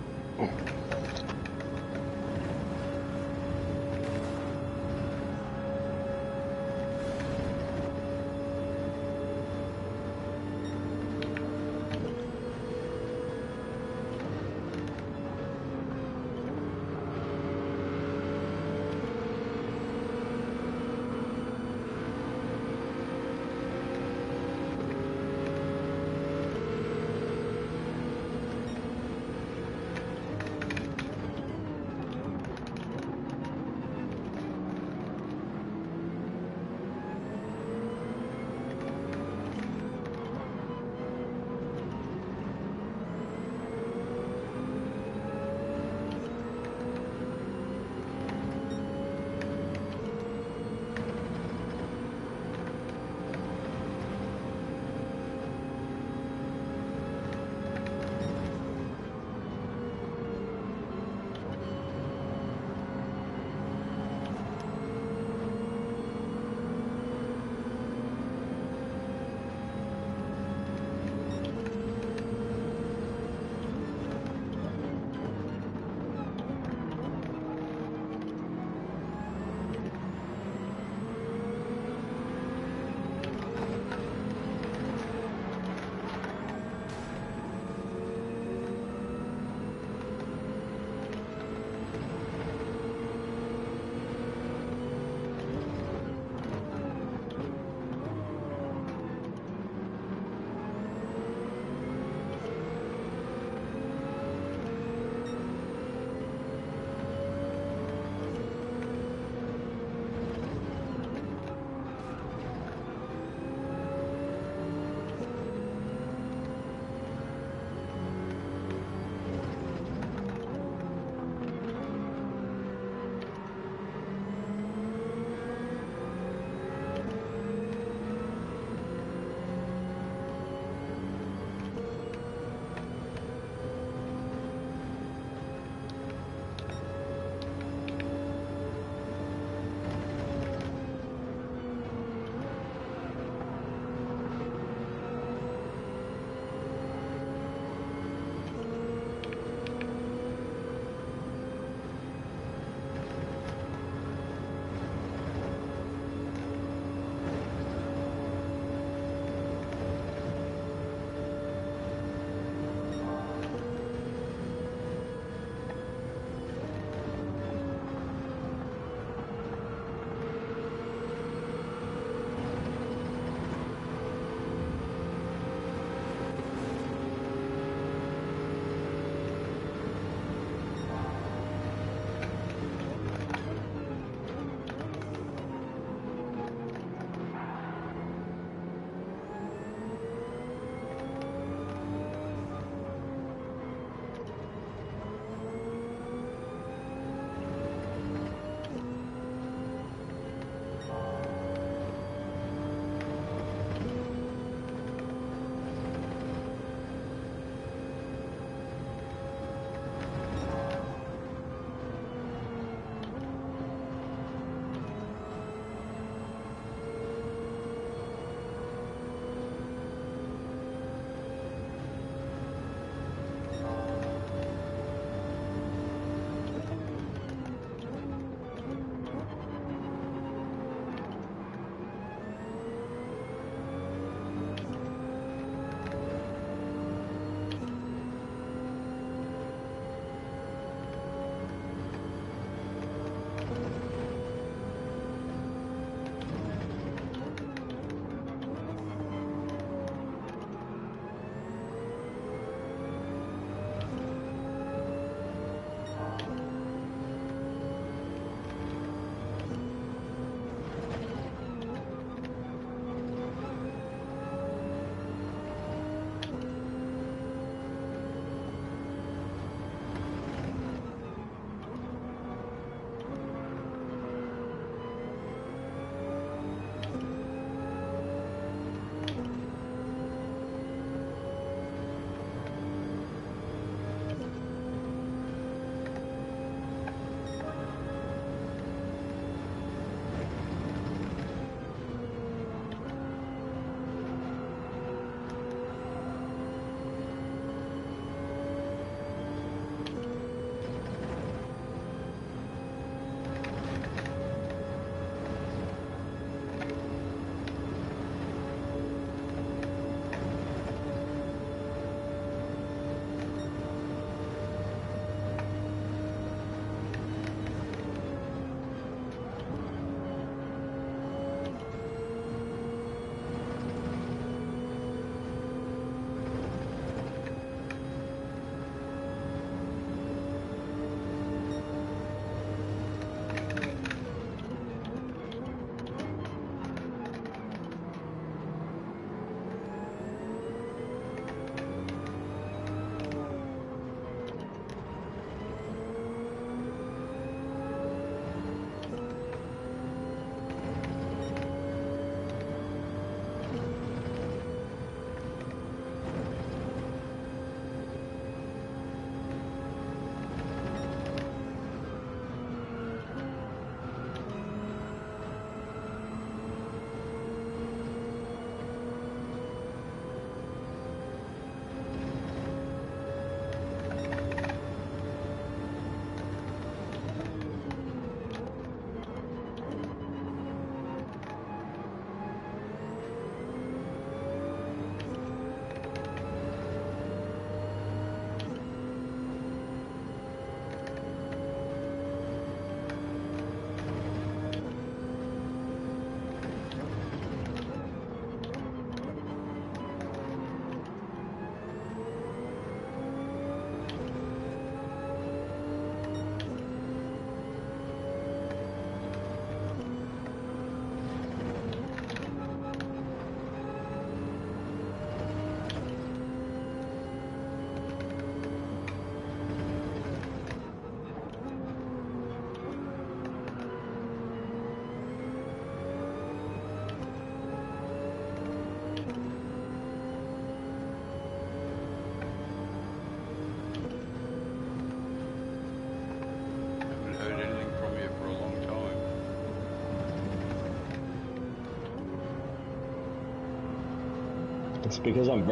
It's because I'm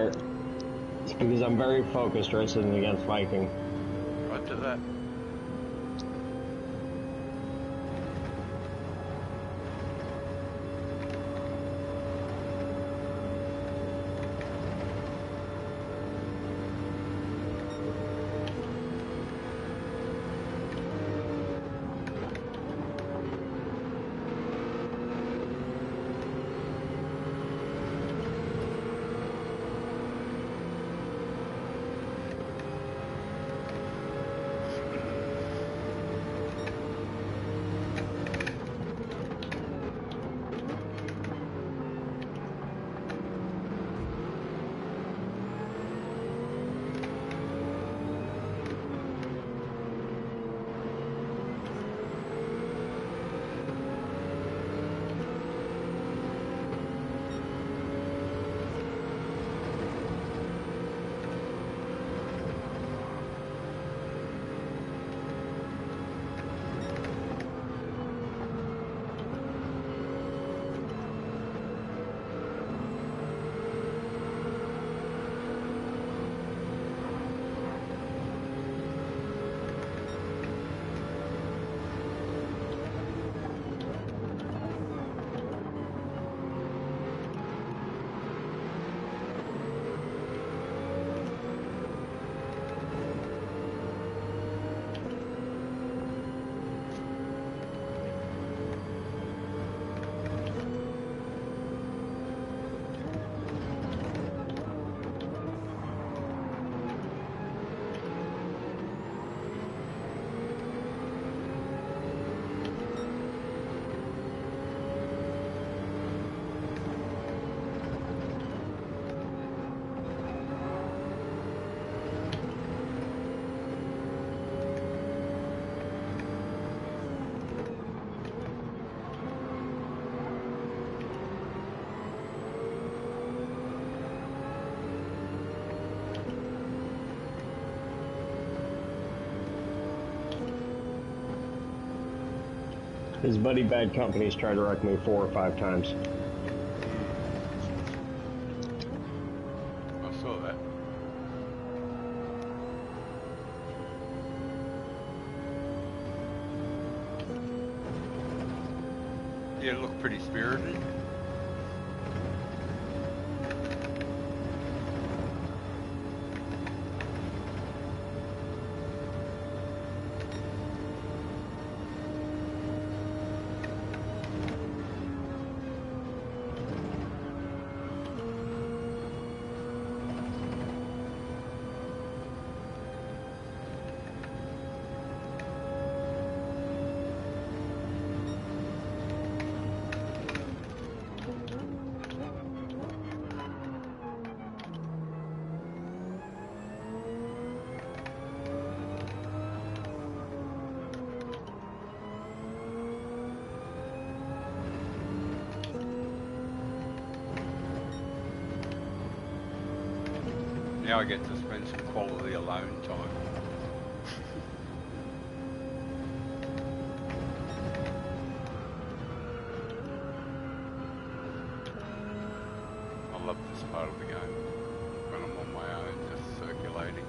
very focused racing against Viking. Right to that. His buddy Bad Company's tried to wreck me 4 or 5 times. I saw that. Yeah, it looked pretty spirited. Now I get to spend some quality alone time. I love this part of the game, when I'm on my own, just circulating.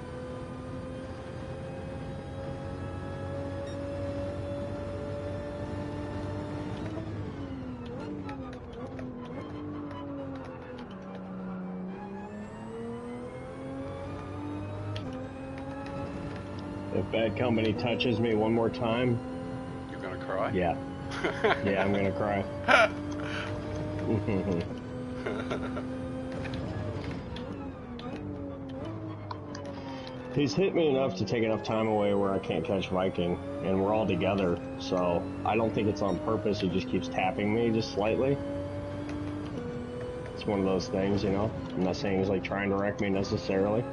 If Bad Company touches me one more time... You're gonna cry? Yeah. Yeah, I'm gonna cry. He's hit me enough to take enough time away where I can't catch Viking, and we're all together, so I don't think it's on purpose. He just keeps tapping me just slightly. It's one of those things, you know? I'm not saying he's like trying to wreck me necessarily.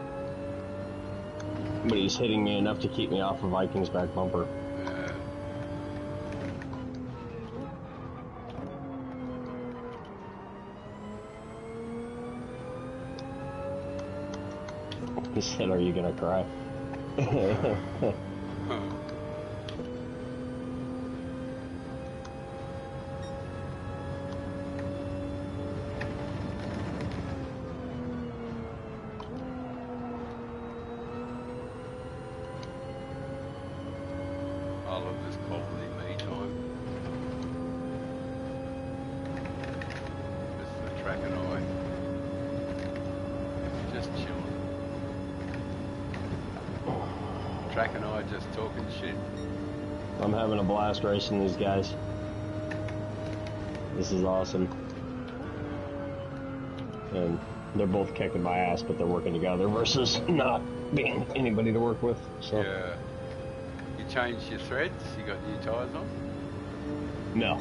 But he's hitting me enough to keep me off of Viking's back bumper. He said, "Are you gonna cry?" track and I are just talking shit. I'm having a blast racing these guys. This is awesome. And they're both kicking my ass, but they're working together versus not being anybody to work with. So. Yeah. You changed your threads? You got new tyres on? No.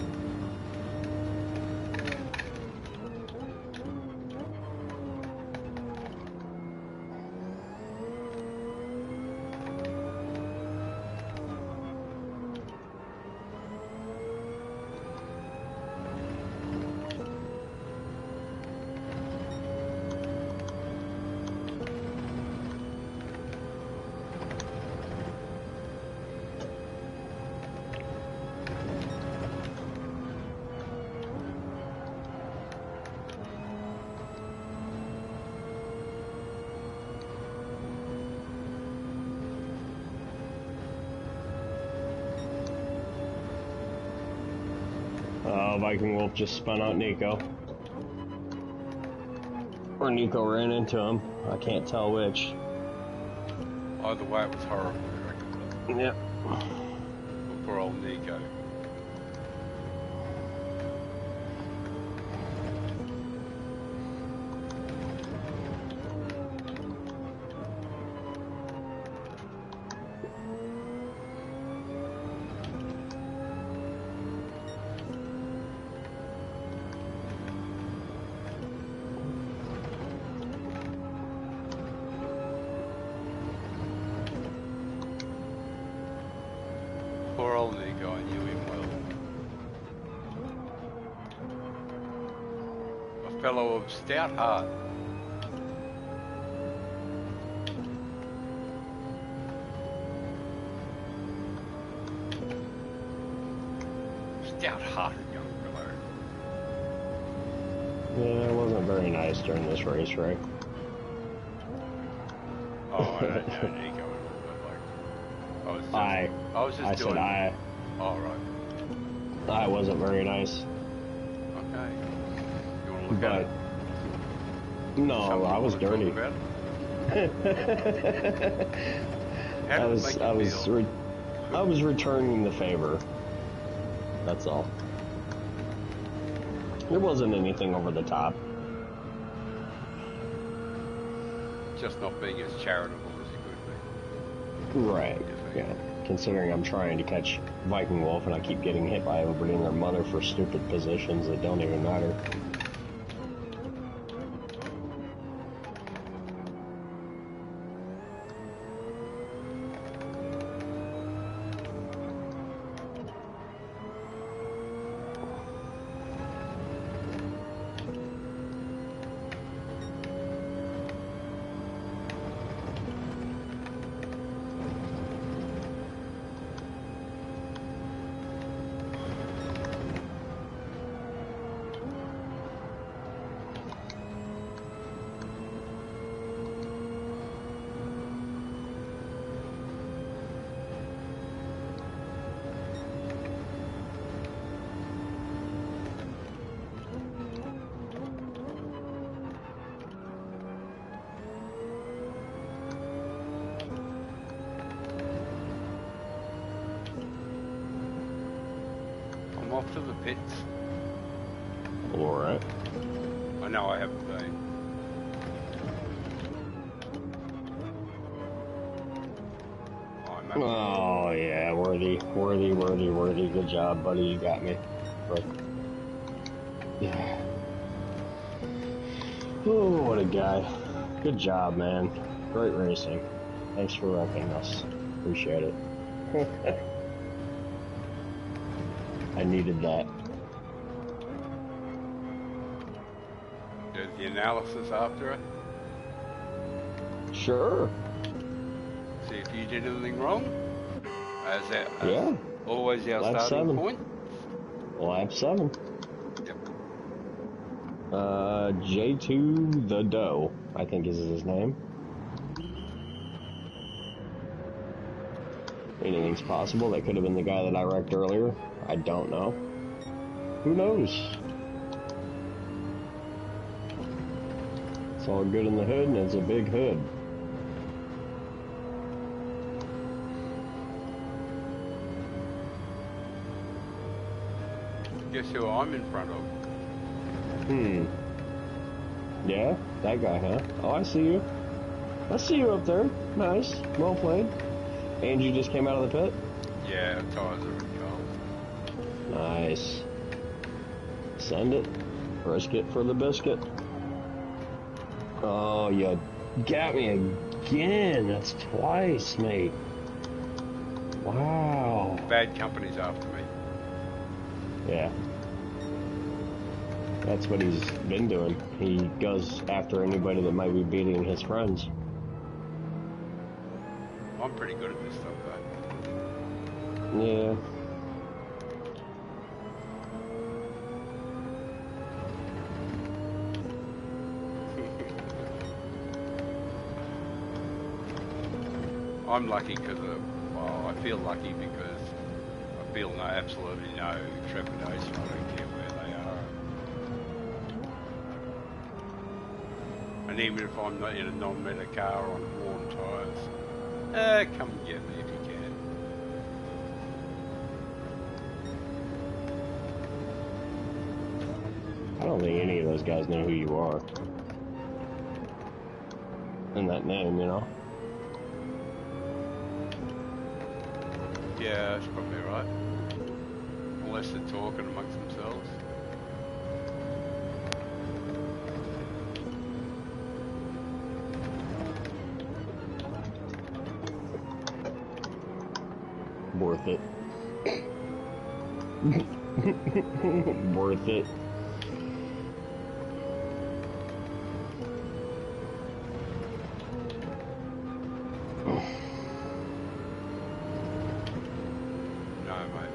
Viking Wolf just spun out Nico. Or Nico ran into him. I can't tell which. Either way, it was horrible, I reckon. Yep. Poor old Nico. Poor old Nico, I knew him well. A fellow of stout heart. Stout-hearted young fellow. Yeah, it wasn't very nice during this race, right? Oh, I don't know Nico, but like, I was just doing. Said Oh, right. I wasn't very nice. Okay. You want to look at it? No, Something I you was wanna talk dirty. about? How did it make you feel? I was returning the favor. That's all. There wasn't anything over the top. Just not being as charitable as you could be. Right. Yeah. Considering I'm trying to catch Viking Wolf and I keep getting hit by everybody and their mother for stupid positions that don't even matter. I'm off to the pits. Alright. I know I haven't been. Oh yeah, worthy. Good job, buddy. You got me. But, yeah. Oh, what a guy. Good job, man. Great racing. Thanks for wrecking us. Appreciate it. I needed that. Did the analysis after it? Sure. See if you did anything wrong. As Yeah. always our Lap starting 7. point. Lap 7. Yep. J2 the Doe, I think is his name. Anything's possible. That could have been the guy that I wrecked earlier. I don't know. Who knows? It's all good in the hood, and it's a big hood. Guess who I'm in front of? Hmm. Yeah, that guy, huh? Oh, I see you. I see you up there. Nice. Well played. And you just came out of the pit? Yeah, tyres are in cold. Nice. Send it. Risk it for the biscuit. Oh, you got me again. That's twice, mate. Wow. Bad company's after me. Yeah. That's what he's been doing. He goes after anybody that might be beating his friends. I'm pretty good at this stuff, though. Yeah. I'm lucky because I feel lucky because I feel absolutely no trepidation. I don't care where they are. And even if I'm not in a non-meta car on worn tyres, come and get me if you can. I don't think any of those guys know who you are. And that name, you know? Yeah, that's probably right. Unless they're talking amongst themselves. Worth it. Worth it. No, mate.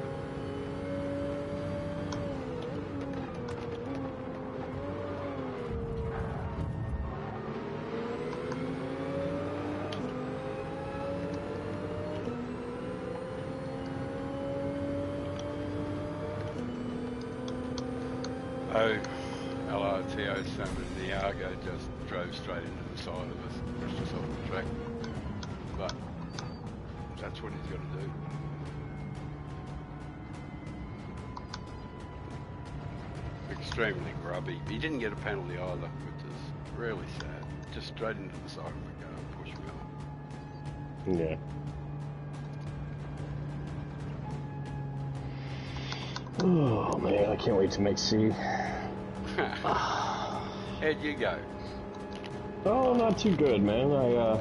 Oh, LRTO Salmon Niago just drove straight into the side of us, pushed us off the track. But that's what he's got to do. Extremely grubby. He didn't get a penalty either, which is really sad. Just straight into the side of the car and pushed me off. Yeah. Oh man, I can't wait to make C. How'd you go? Oh, not too good, man. I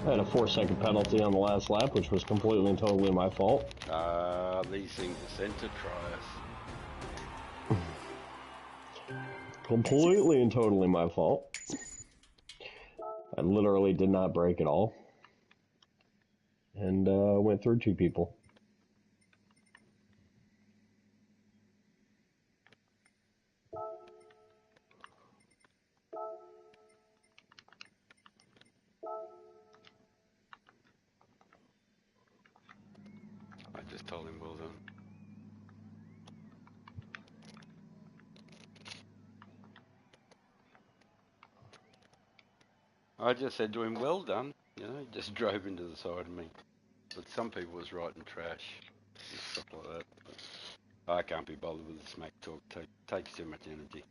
had a 4-second penalty on the last lap, which was completely and totally my fault. These things are sent to try us. Completely and totally my fault. I literally did not brake at all. And went through 2 people. I just told him well done. I just said to him, well done. You know, he just drove into the side of me. But some people was writing trash and stuff like that. But I can't be bothered with the smack talk. Takes too much energy.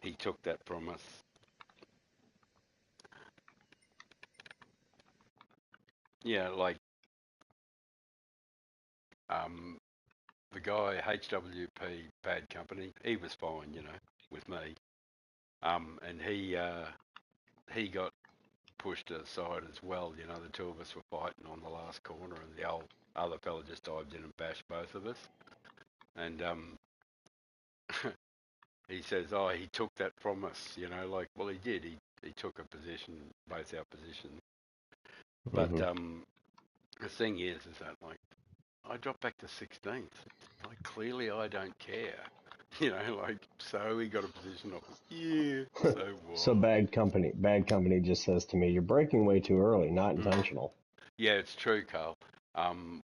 He took that from us. Yeah, like the guy HWP Bad Company, he was fine, you know, with me. And he got pushed aside as well. You know, the 2 of us were fighting on the last corner, and the other fella just dived in and bashed both of us. And he says, "Oh, he took that from us." You know, like, well, he did. He took a position, both our positions. But the thing is that like I dropped back to 16th. Like clearly I don't care. You know, like so he got a position off. Yeah. So what? So bad company just says to me, "You're braking way too early, not intentional." Yeah, it's true, Carl.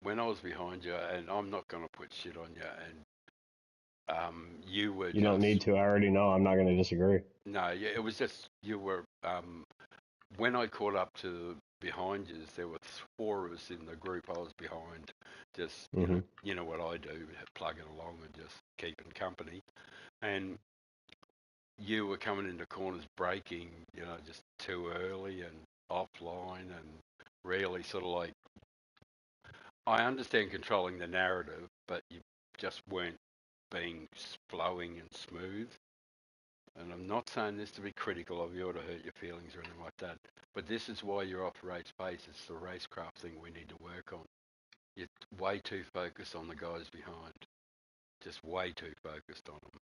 when I was behind you, and I'm not going to put shit on you, and you were You don't need just to. I already know. I'm not going to disagree. no, yeah, it was just you were. When I caught up to behind you, there were four of us in the group. I was behind, just Hmm. you know what I do, plugging along and just keeping company. And you were coming into corners, braking, just too early and offline, and really sort of like I understand controlling the narrative, but you just weren't being flowing and smooth. And I'm not saying this to be critical of you or to hurt your feelings or anything like that, but this is why you're off race pace. It's the racecraft thing we need to work on. You're way too focused on the guys behind, just way too focused on them,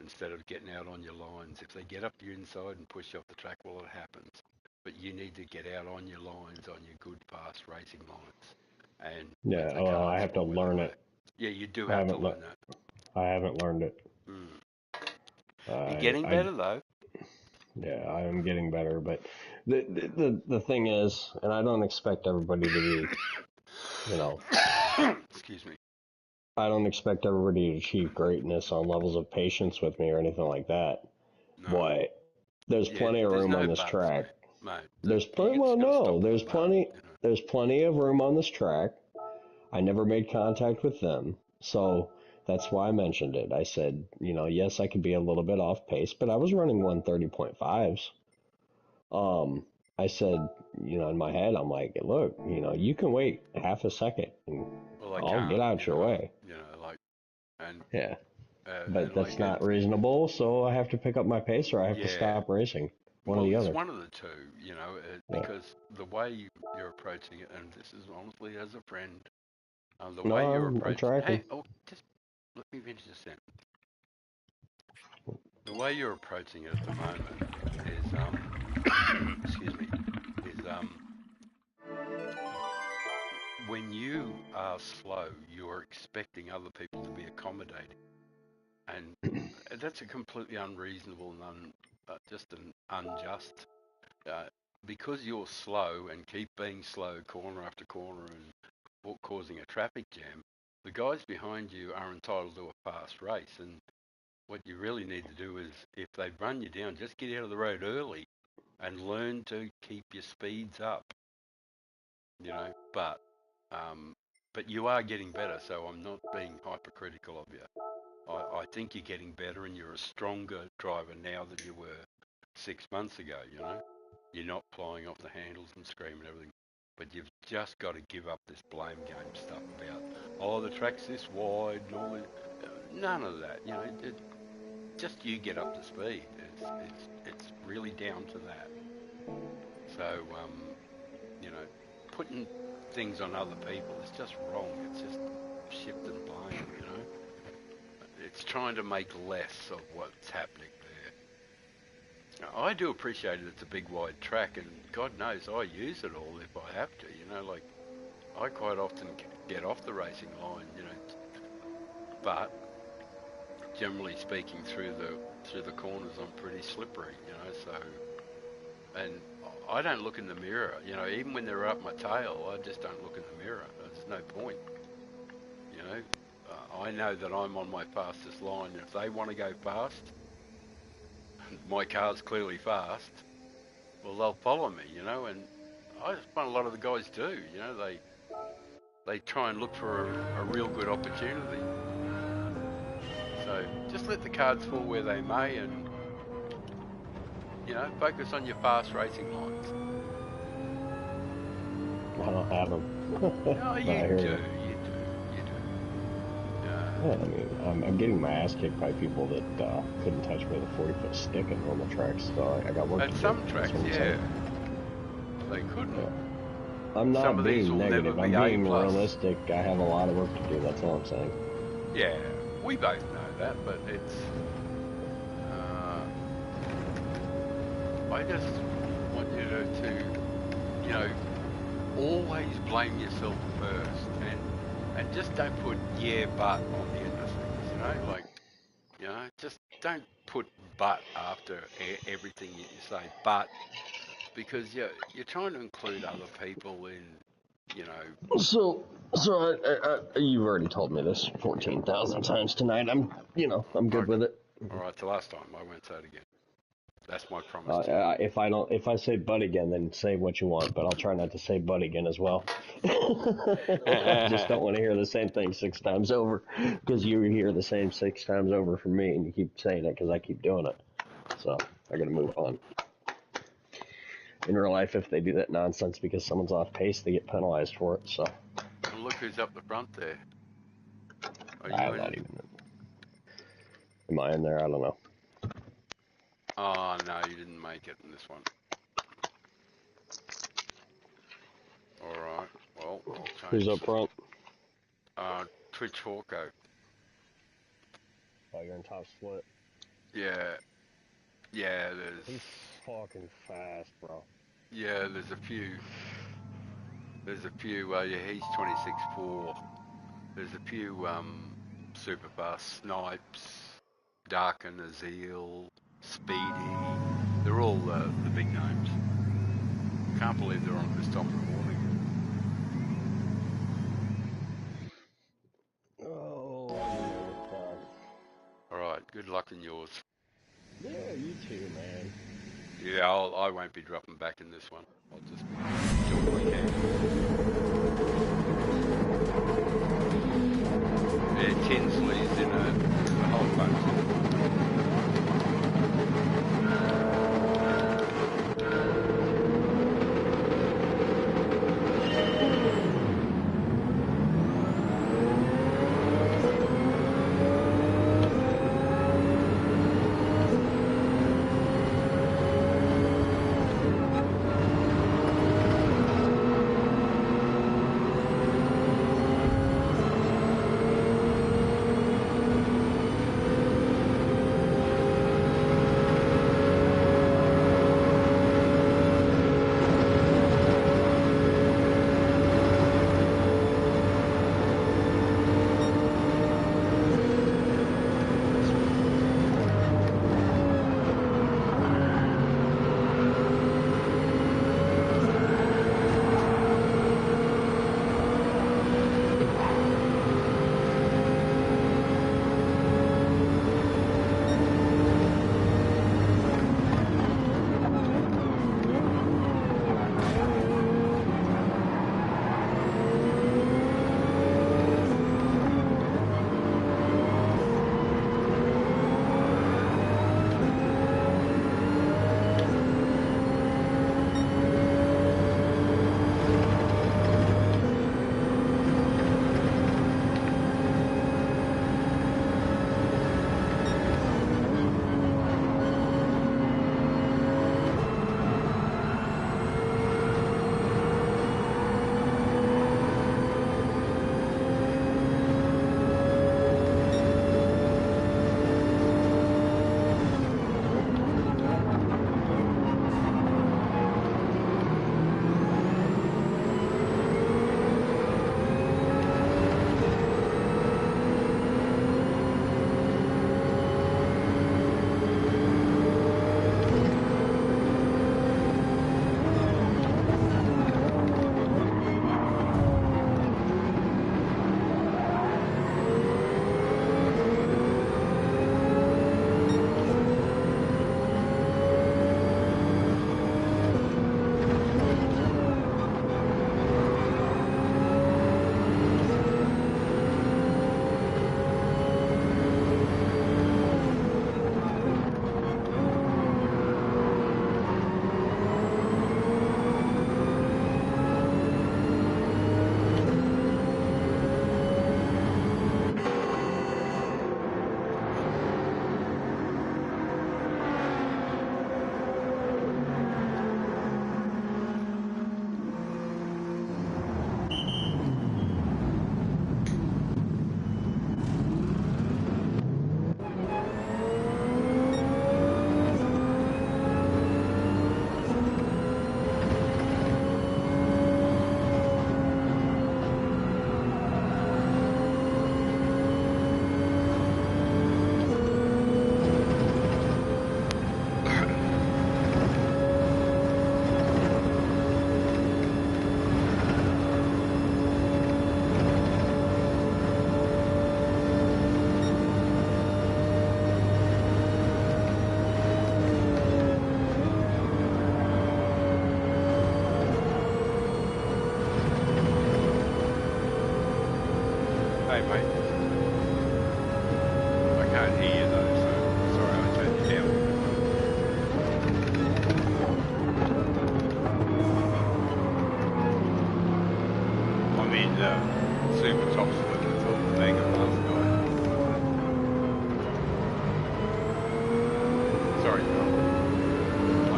instead of getting out on your lines. If they get up your inside and push you off the track, well, it happens. But you need to get out on your lines, on your good, fast racing lines, and let Yeah. the Well, I cards have to fall where they learn may. it. Yeah, you do I have to haven't. learn that. I haven't learned it. Mm. You're I. getting I. better, though. Yeah. I am getting better, but the thing is, and I don't expect everybody to be, you know, Excuse me. I don't expect everybody to achieve greatness on levels of patience with me or anything like that. No. But there's Yeah, plenty of there's room on no this buts, track. mate. There's You plenty. Well, just got to no, stop with the but. there's plenty of room on this track. I never made contact with them, so that's why I mentioned it. I said, yes, I could be a little bit off pace, but I was running 130.5s. Um, I said, in my head, I'm like, look, you can wait half a second, and Well, I I'll get can't, out your way. like, and Yeah, but and that's like it, not reasonable, so I have to pick up my pace or I have to yeah. stop racing. One or Well, the it's other. one of the two, Yeah. because the way you're approaching it, and this is honestly as a friend, the No, way you're I'm approaching. tracking. Hey, oh, just let me finish this sentence. The way you're approaching it at the moment is, excuse me, is when you are slow, you are expecting other people to be accommodating, and that's a completely unreasonable and just an unjust. Uh, because you're slow and keep being slow corner after corner and causing a traffic jam, the guys behind you are entitled to a fast race. And what you really need to do is, if they run you down, just get out of the road early and learn to keep your speeds up. But but you are getting better, so I'm not being hypercritical of you. I think you're getting better and you're a stronger driver now than you were 6 months ago, You're not flying off the handles and screaming everything. But you've just got to give up this blame game stuff about, oh, the track's this wide and all this. None of that, just you get up to speed. It's really down to that. So, you know, putting things on other people is just wrong. It's just shifting blame. It's trying to make less of what's happening there. Now, I do appreciate it. It's a big wide track, and God knows I use it all if I have to. Like I quite often get off the racing line. But generally speaking, through the corners, I'm pretty slippery. So and I don't look in the mirror. Even when they're up my tail, I just don't look in the mirror. There's no point. You know, I know that I'm on my fastest line. If they want to go fast, my car's clearly fast. Well, they'll follow me. And I find a lot of the guys do. They try and look for a real good opportunity. So just let the cards fall where they may, and focus on your fast racing lines. I don't have them. No, But you I hear do, you. you do, you do. Yeah, I mean, I'm getting my ass kicked by people that couldn't touch me with a 40-foot stick in normal tracks, so I got work At to do. some That's tracks, what I'm saying. yeah, they couldn't. Yeah. I'm Some not of these being will never negative. be I'm A being plus. realistic. I have a lot of work to do. That's all I'm saying. Yeah, we both know that, but it's. Uh, I just want you to you know, always blame yourself first, and just don't put yeah but on the end of things. Just don't put but after everything you say. But because you're trying to include other people in you know. So you've already told me this 14,000 times tonight. I'm good with it. All right, the last time I won't say it again. That's my promise to you. If I say "but" again, then say what you want. But I'll try not to say "but" again as well. I just don't want to hear the same thing 6 times over, because you hear the same 6 times over from me, and you keep saying it because I keep doing it. So I got to move on. In real life, if they do that nonsense because someone's off pace, they get penalized for it. So. And look who's up the front there. I'm not even. Am I in there? I don't know. Oh, no, you didn't make it in this one. All right. Well, I'll change. Who's up front? Twitch Hawko. Oh, you're in top split. Yeah. Yeah, there's... He's fucking fast, bro. Yeah, there's a few. Yeah, he's 26.4. There's a few, super fast snipes, Darken, Azeel, Speedy. They're all the big names. Can't believe they're on this time of the morning. Oh, All right, good luck in yours. yeah, you too, man. Yeah, I won't be dropping back in this one. I'll just be doing what I can. Yeah, Tinsley's in a whole bunch.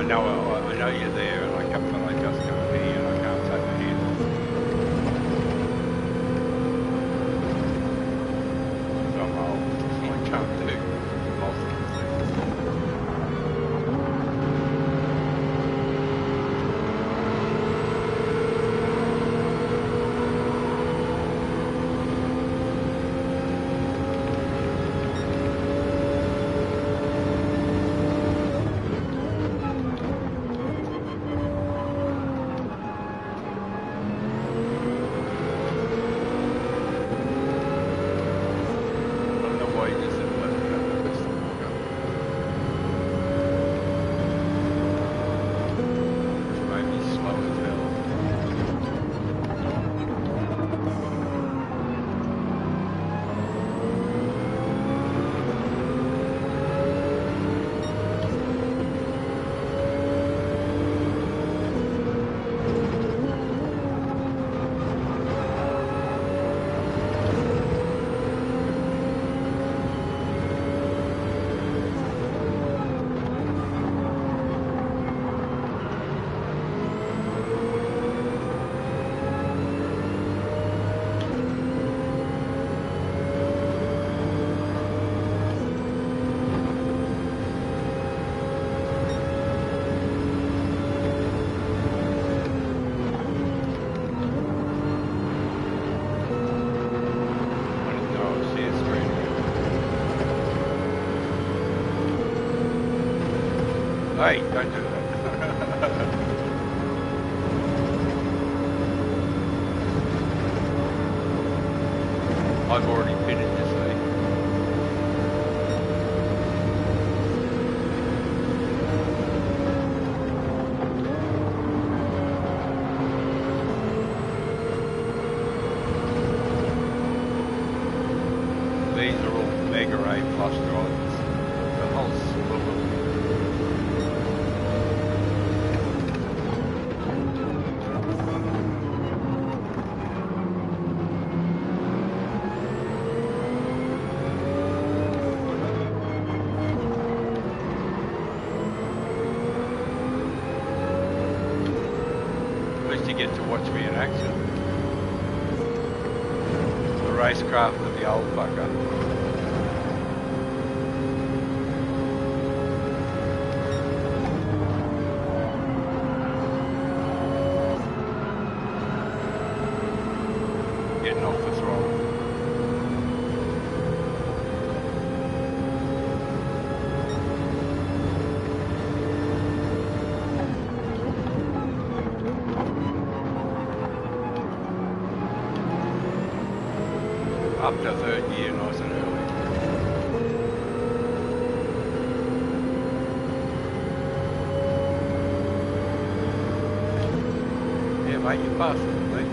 I know you're there, and I just can't hear you, and I can't take my hand off. So I'm old, so I can't do multiple things. Hey, don't do that. I've already pitted this thing. These are all Mega A+ drivers. The whole slew of them. To get to watch me in action. The racecraft of the old fucker. Getting off the throttle. Up to third gear, nice and early. Yeah, mate, you passed it, mate.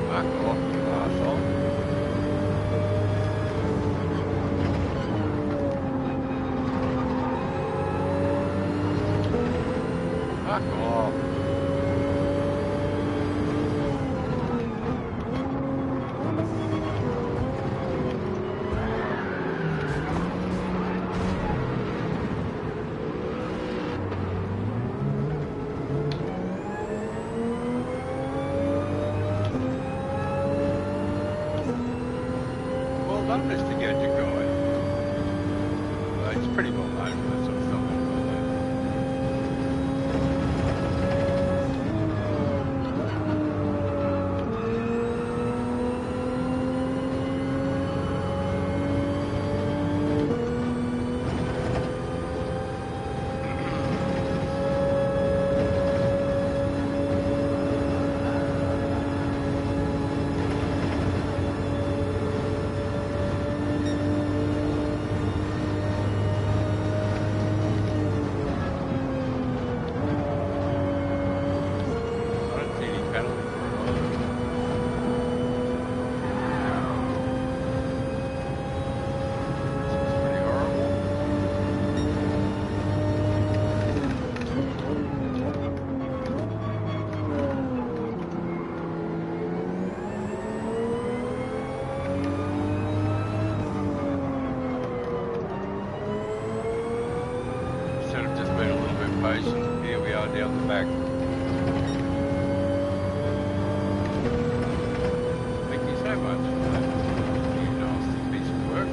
Fuck off, you arsehole. Fuck off. Well done, Mr. Gadget Guy. It's pretty well known for that sort of stuff. back. Thank you so much for that. You nasty piece of work.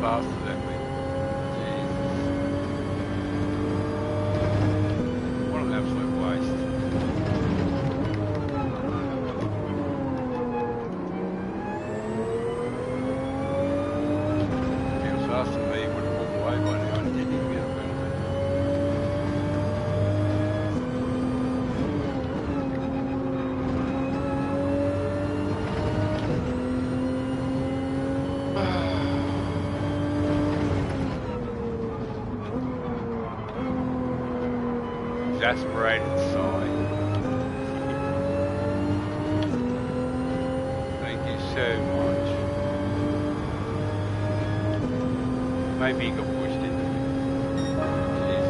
Faster than me. Jesus. What an absolute waste. If he was faster than me, he would have walked away by now and didn't even get a penalty. Exasperated sigh. Thank you so much. Maybe he got pushed into me. Jeez,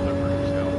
deliberate himself.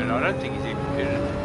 I don't think he's even competitive.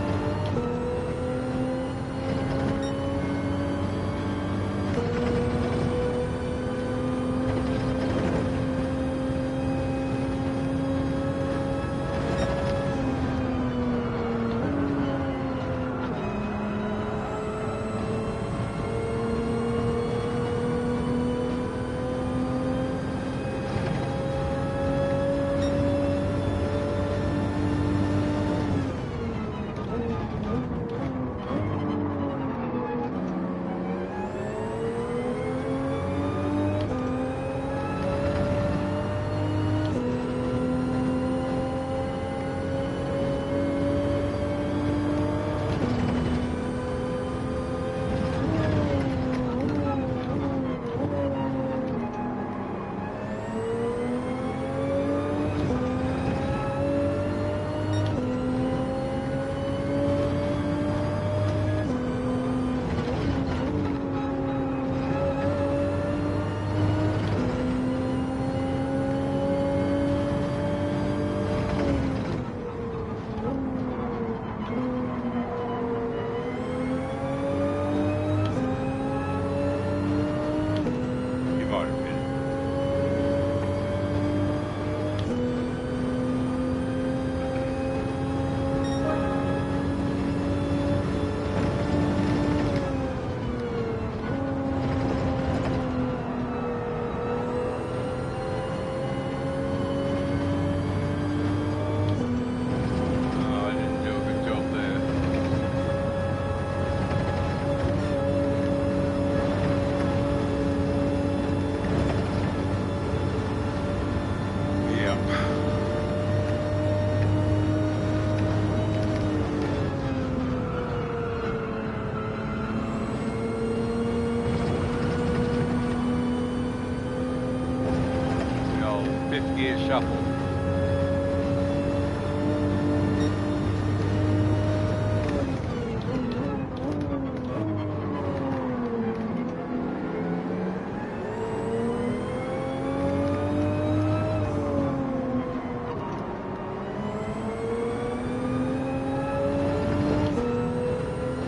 fifth gear shuffle.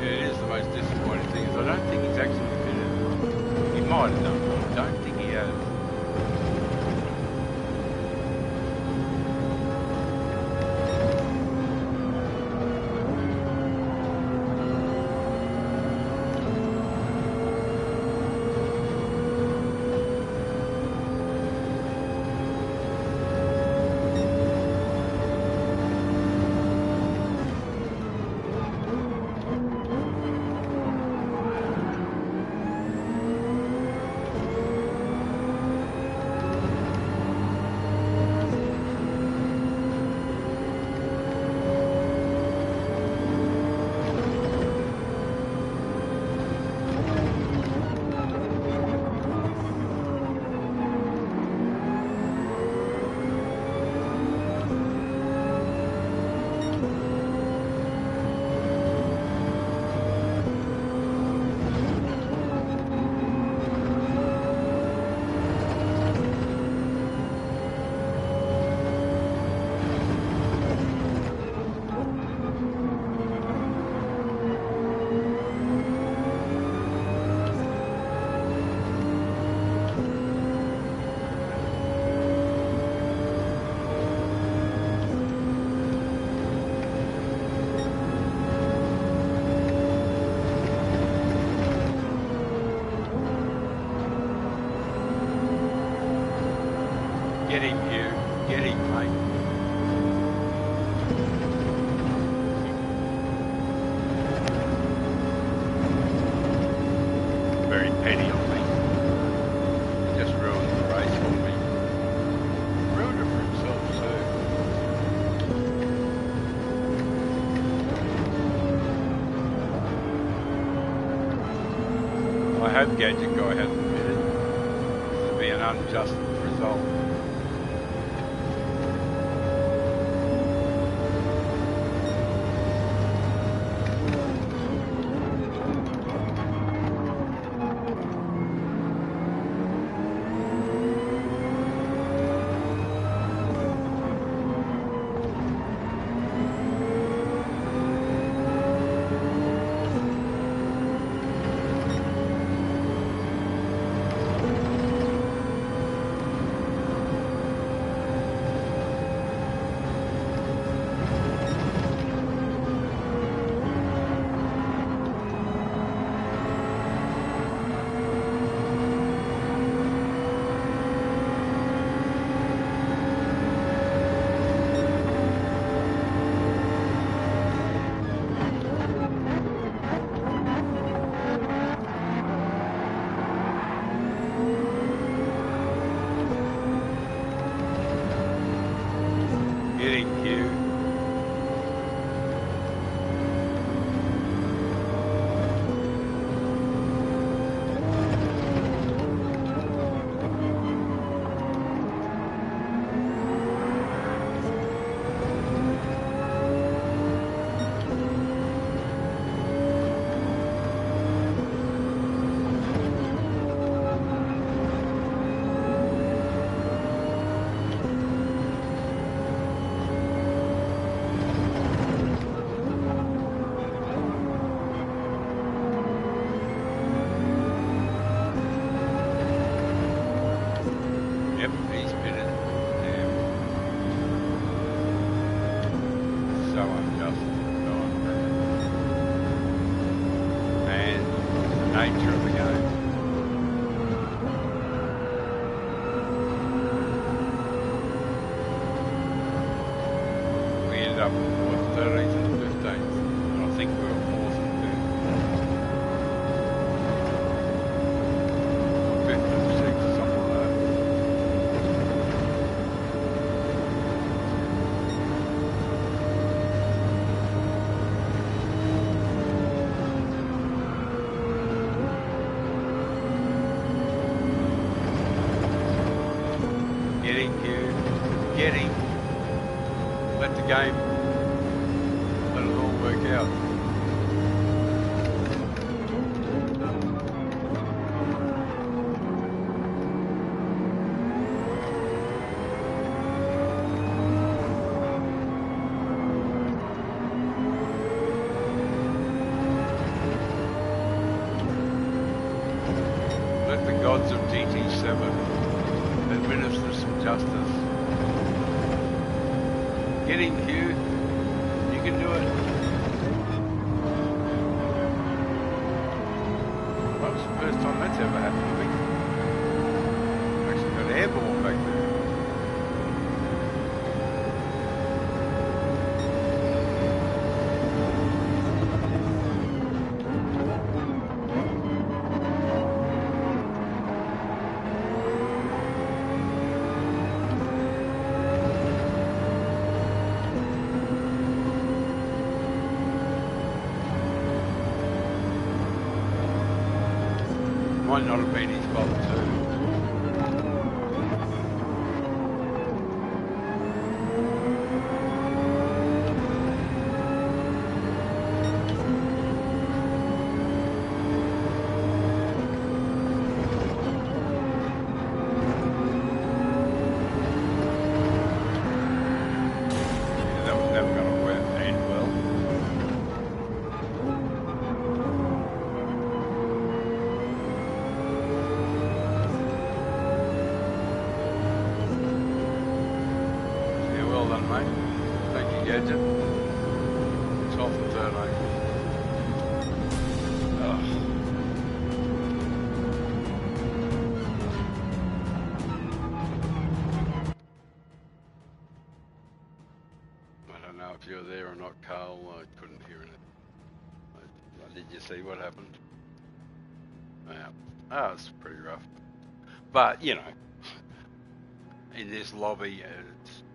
It Might have done, but I don't think he has. Get him, you. Get him, mate. Very petty of me. He just ruined the race for me. Ruined it for himself, too. I hope Gadget Guy hasn't been it. This would be an unjust result. gods of DT7, administer some justice. Get in, Q. You can do it. That was the first time that's ever happened to me. Actually got airborne back there. Might not have been his fault too. Yeah, that was never going to end well. Yeah, well done, mate. Thank you, Gadget. 12 and 13. Ugh. I don't know if you were there or not, Carl. I couldn't hear it. Did you see what happened? Yeah. Oh, it's pretty rough. But, you know, in this lobby,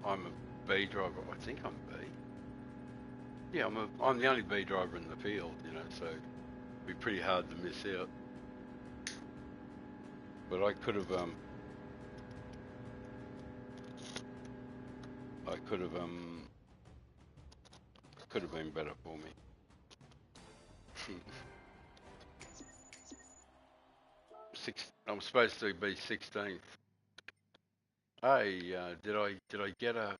I'm a B driver. I think I'm B. Yeah, I'm the only B driver in the field, you know, so it'd be pretty hard to miss out. But I could have been better for me. I'm supposed to be 16th. Hey, did I get a?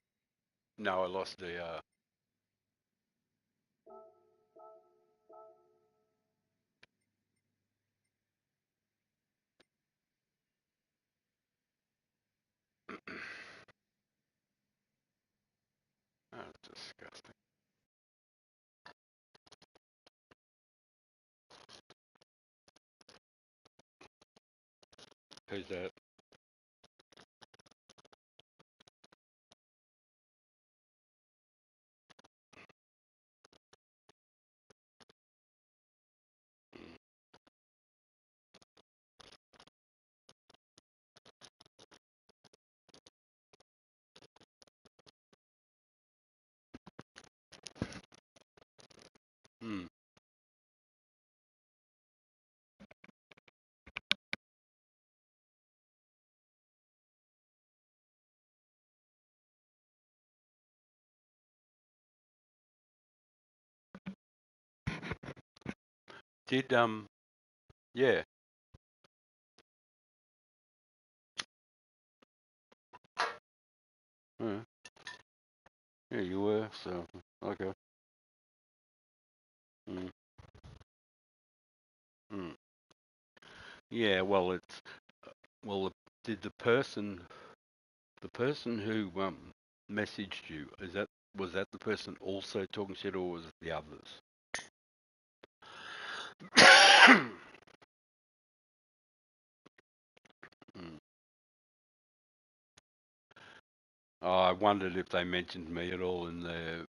No, I lost the. That's disgusting. Who's that? Hmm. Did yeah. Yeah, yeah, you were. So okay. Mm. Mm. Yeah. Well. Did the person who messaged you, was that the person also talking shit, or was it the others? Mm. Oh, I wondered if they mentioned me at all in their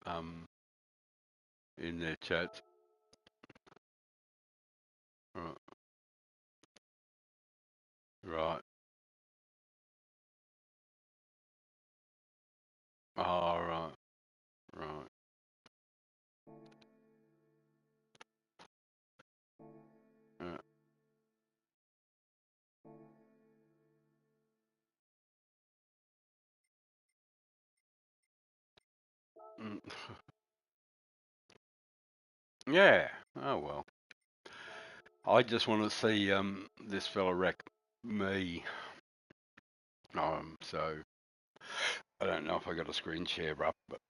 chats. Right. Right. Oh, right. Right. Yeah. Mm. Yeah. Oh well. I just want to see this fella wreck me. So I don't know if I got a screen share up, but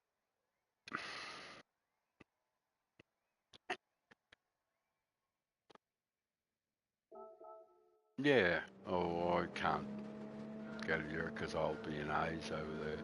yeah. can't go to Europe because I'll be in A's over there.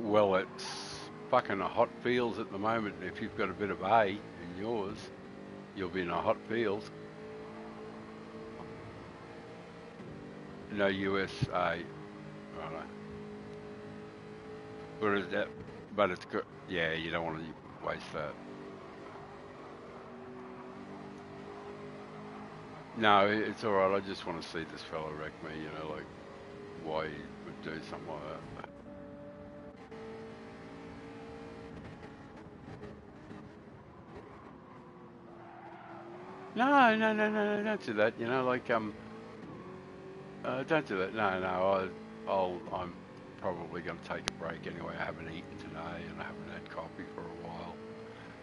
Well, it's fucking a hot fields at the moment. If you've got a bit of A in yours, you'll be in a hot field. No USA, right? But is that? But it's good. Yeah, you don't want to waste that. No, it's all right. I just want to see this fellow wreck me. You know, like why he would do something like that. No, no, no, no, no, don't do that. You know, like don't do that. No, no, I'm probably going to take a break anyway. I haven't eaten today and I haven't had coffee for a while,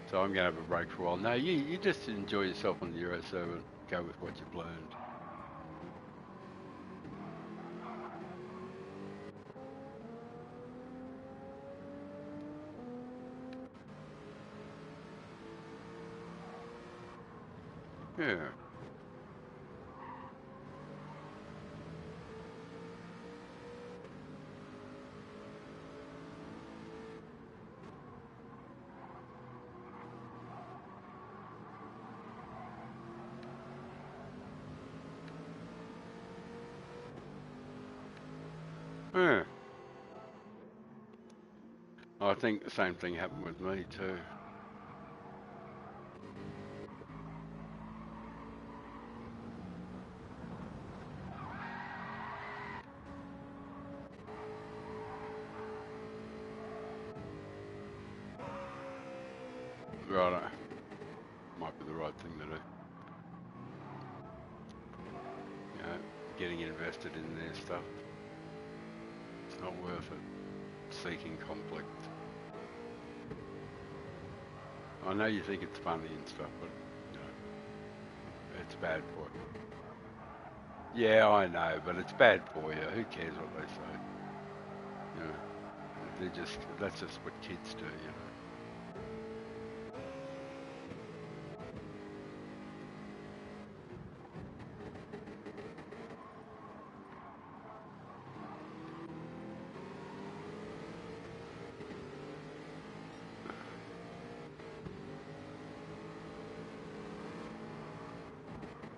so I'm going to have a break for a while. No, you just enjoy yourself on the Euro server and go with what you've learned. Yeah. Yeah. I think the same thing happened with me too. Right. Might be the right thing to do. You know, getting invested in their stuff. It's not worth it. Seeking conflict. I know you think it's funny and stuff, but you know, it's bad for you. Yeah, I know, but it's bad for you. Who cares what they say? You know, that's just what kids do, you know.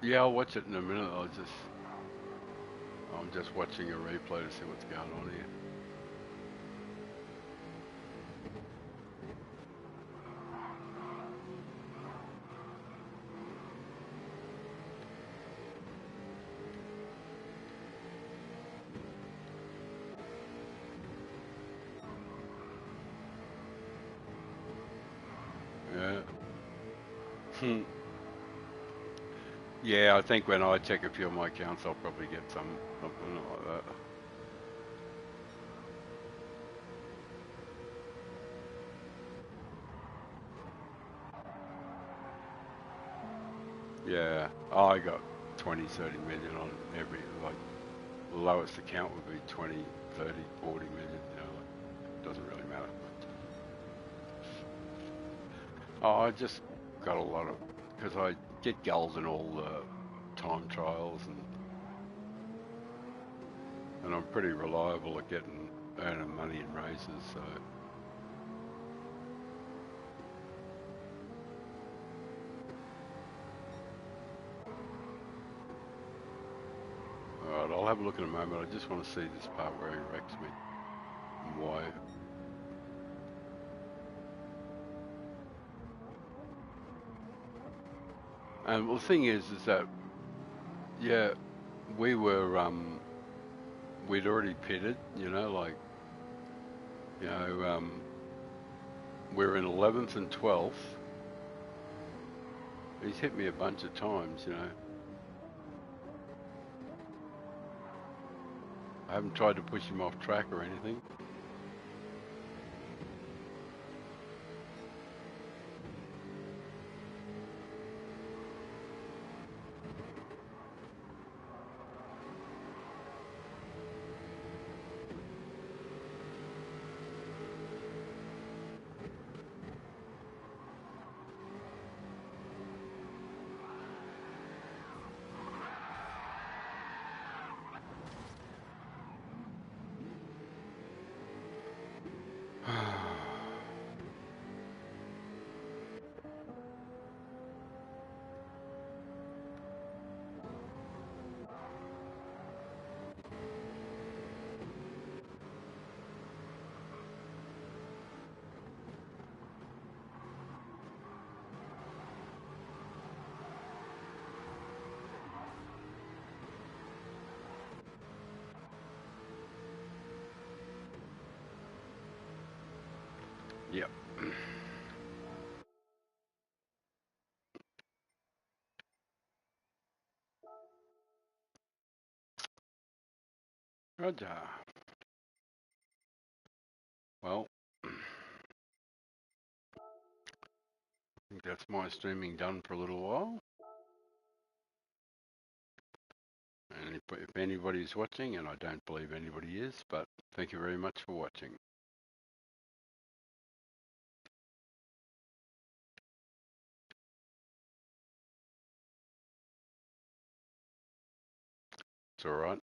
Yeah, I'll watch it in a minute. I'm just watching a replay to see what's going on here. Yeah. Yeah, I think when I check a few of my accounts, I'll probably get something like that. Yeah, I got 20, 30 million on every, like, the lowest account would be 20, 30, 40 million, you know, like, it doesn't really matter. Oh, I just got a lot of, because I get gold in all the time trials and I'm pretty reliable at earning money in races, so. Alright, I'll have a look in a moment. I just want to see this part where he wrecks me and why. And well, the thing is that yeah, we were we'd already pitted, you know, like you know we're in 11th and 12th. He's hit me a bunch of times, you know. I haven't tried to push him off track or anything. Yep. Roger. Well, I think that's my streaming done for a little while. And if anybody's watching, and I don't believe anybody is, but thank you very much for watching. It's all right.